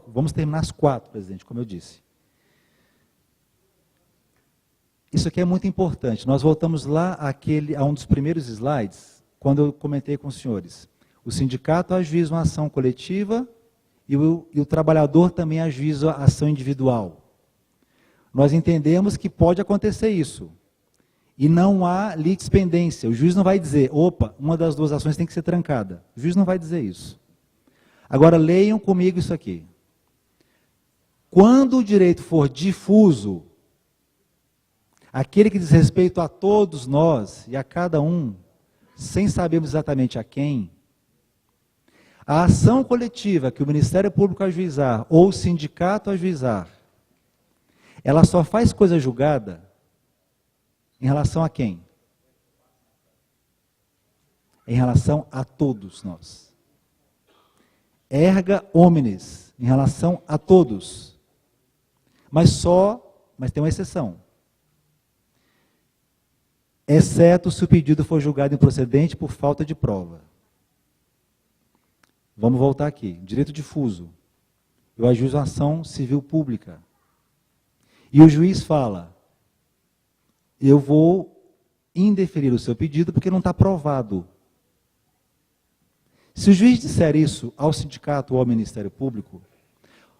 Vamos terminar as 4, presidente, como eu disse. Isso aqui é muito importante. Nós voltamos lá a um dos primeiros slides, quando eu comentei com os senhores. O sindicato ajuiza uma ação coletiva e o trabalhador também ajuiza a ação individual. Nós entendemos que pode acontecer isso. E não há litispendência. O juiz não vai dizer, opa, uma das duas ações tem que ser trancada. O juiz não vai dizer isso. Agora, leiam comigo isso aqui. Quando o direito for difuso, aquele que diz respeito a todos nós e a cada um, sem sabermos exatamente a quem, a ação coletiva que o Ministério Público ajuizar ou o sindicato ajuizar, ela só faz coisa julgada em relação a quem? Em relação a todos nós. Erga omnes, em relação a todos. Mas tem uma exceção. Exceto se o pedido for julgado improcedente por falta de prova. Vamos voltar aqui. Direito difuso. Eu ajuizo a ação civil pública. E o juiz fala, eu vou indeferir o seu pedido porque não está provado. Se o juiz disser isso ao sindicato ou ao Ministério Público,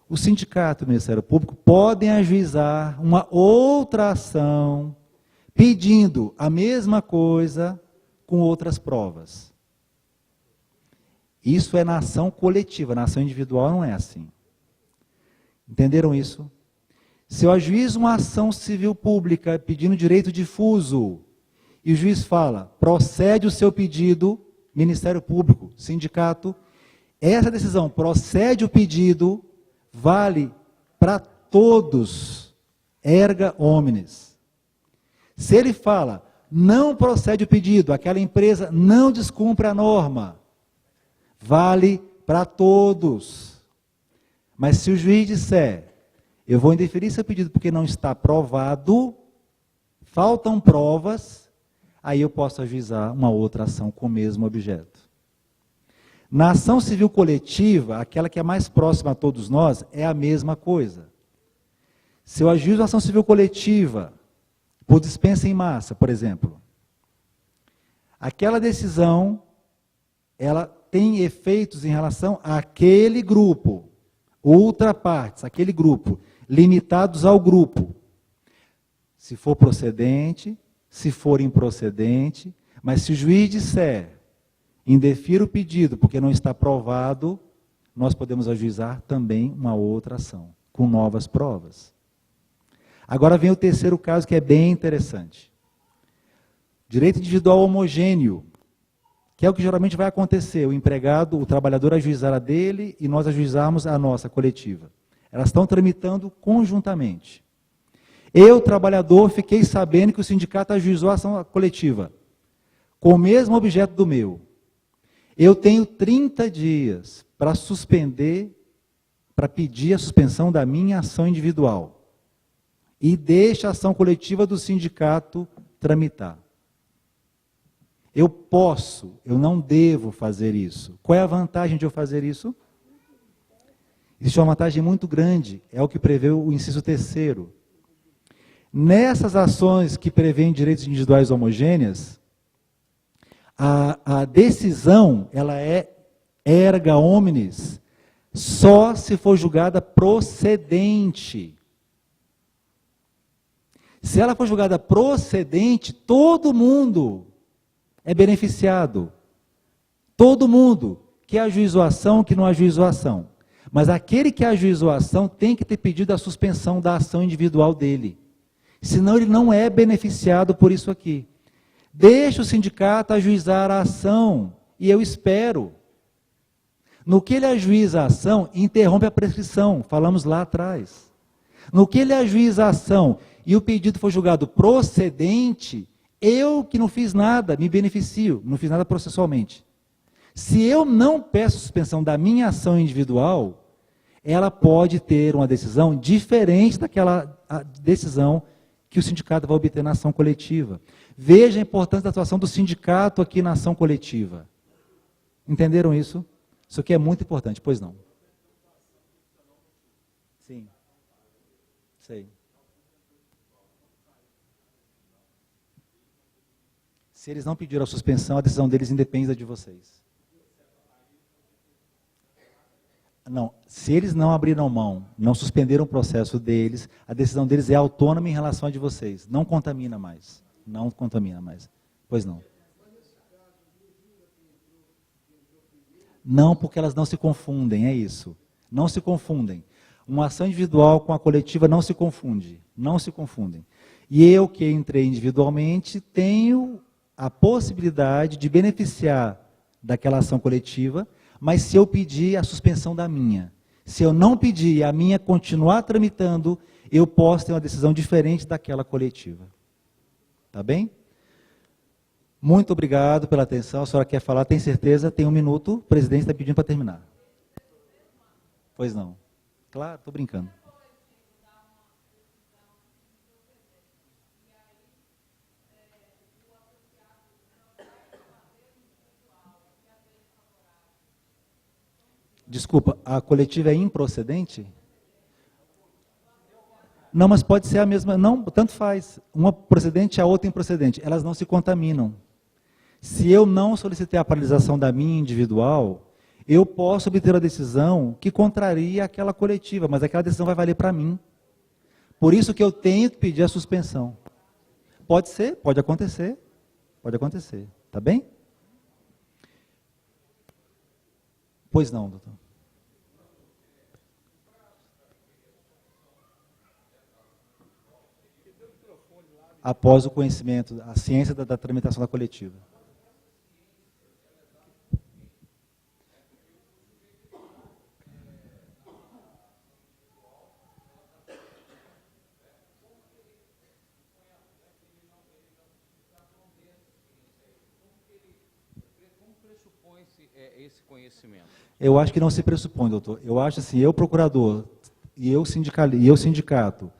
o sindicato e o Ministério Público podem ajuizar uma outra ação pedindo a mesma coisa com outras provas. Isso é na ação coletiva, na ação individual não é assim. Entenderam isso? Se eu ajuizo uma ação civil pública pedindo direito difuso, e o juiz fala, procede o seu pedido, Ministério Público, sindicato, essa decisão, procede o pedido, vale para todos, erga omnes. Se ele fala, não procede o pedido, aquela empresa não descumpre a norma, vale para todos. Mas se o juiz disser, eu vou indeferir seu pedido porque não está provado, faltam provas, aí eu posso ajuizar uma outra ação com o mesmo objeto. Na ação civil coletiva, aquela que é mais próxima a todos nós, é a mesma coisa. Se eu ajuizo a ação civil coletiva, por dispensa em massa, por exemplo, aquela decisão, ela tem efeitos em relação àquele grupo, ultrapartes, aquele grupo, limitados ao grupo. Se for procedente, se for improcedente, mas se o juiz disser, indefira o pedido porque não está provado, nós podemos ajuizar também uma outra ação, com novas provas. Agora vem o terceiro caso que é bem interessante. Direito individual homogêneo, que é o que geralmente vai acontecer, o empregado, o trabalhador ajuizar a dele e nós ajuizarmos a nossa coletiva. Elas estão tramitando conjuntamente. Eu, trabalhador, fiquei sabendo que o sindicato ajuizou a ação coletiva, com o mesmo objeto do meu. Eu tenho 30 dias para suspender, para pedir a suspensão da minha ação individual. E deixa a ação coletiva do sindicato tramitar. Eu posso, eu não devo fazer isso. Qual é a vantagem de eu fazer isso? Existe uma vantagem muito grande, é o que prevê o inciso 3º. Nessas ações que prevêem direitos individuais homogêneas, a decisão, ela é erga omnes, só se for julgada procedente. Se ela for julgada procedente, todo mundo é beneficiado. Todo mundo que ajuizou a ação, que não ajuizou a ação. Mas aquele que ajuizou a ação tem que ter pedido a suspensão da ação individual dele. Senão ele não é beneficiado por isso aqui. Deixa o sindicato ajuizar a ação, e eu espero. No que ele ajuiza a ação, interrompe a prescrição, falamos lá atrás. No que ele ajuiza a ação e o pedido foi julgado procedente, eu que não fiz nada, me beneficio, não fiz nada processualmente. Se eu não peço suspensão da minha ação individual, ela pode ter uma decisão diferente daquela decisão que o sindicato vai obter na ação coletiva. Veja a importância da atuação do sindicato aqui na ação coletiva. Entenderam isso? Isso aqui é muito importante, pois não? Sim. Sei. Se eles não pediram a suspensão, a decisão deles independe da de vocês. Não, se eles não abriram mão, não suspenderam o processo deles, a decisão deles é autônoma em relação à de vocês. Não contamina mais. Não contamina mais. Pois não. Não, porque elas não se confundem, é isso. Não se confundem. Uma ação individual com a coletiva não se confunde. Não se confundem. E eu que entrei individualmente tenho a possibilidade de beneficiar daquela ação coletiva, mas se eu pedir a suspensão da minha. Se eu não pedir e a minha continuar tramitando, eu posso ter uma decisão diferente daquela coletiva. Tá bem? Muito obrigado pela atenção. A senhora quer falar? Tem certeza? Tem 1 minuto. O presidente está pedindo para terminar. Pois não. Claro, estou brincando. Desculpa, a coletiva é improcedente? Não, mas pode ser a mesma. Não, tanto faz. Uma procedente e a outra improcedente. Elas não se contaminam. Se eu não solicitei a paralisação da minha individual, eu posso obter a decisão que contraria aquela coletiva, mas aquela decisão vai valer para mim. Por isso que eu tenho que pedir a suspensão. Pode ser, pode acontecer. Pode acontecer. Tá bem? Pois não, doutor. Após o conhecimento, a ciência da tramitação da coletiva. Esse conhecimento? Eu acho que não se pressupõe, doutor. Eu acho assim, eu procurador e eu sindicato,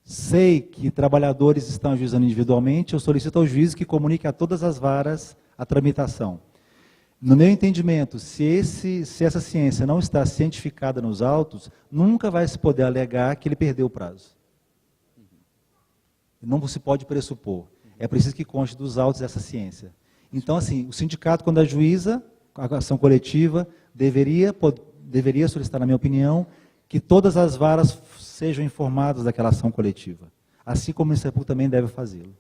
sei que trabalhadores estão ajuizando individualmente, eu solicito ao juiz que comunique a todas as varas a tramitação. No meu entendimento, se essa ciência não está cientificada nos autos, nunca vai se poder alegar que ele perdeu o prazo. Não se pode pressupor. É preciso que conste dos autos essa ciência. Então, assim, o sindicato, quando ajuiza a ação coletiva, deveria solicitar, na minha opinião, que todas as varas sejam informadas daquela ação coletiva. Assim como o Ministério Público também deve fazê-lo.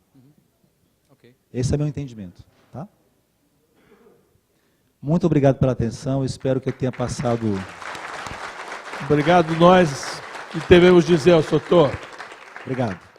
Okay. Esse é meu entendimento. Tá? Muito obrigado pela atenção, espero que eu tenha passado... Obrigado nós que devemos dizer ao doutor. Obrigado.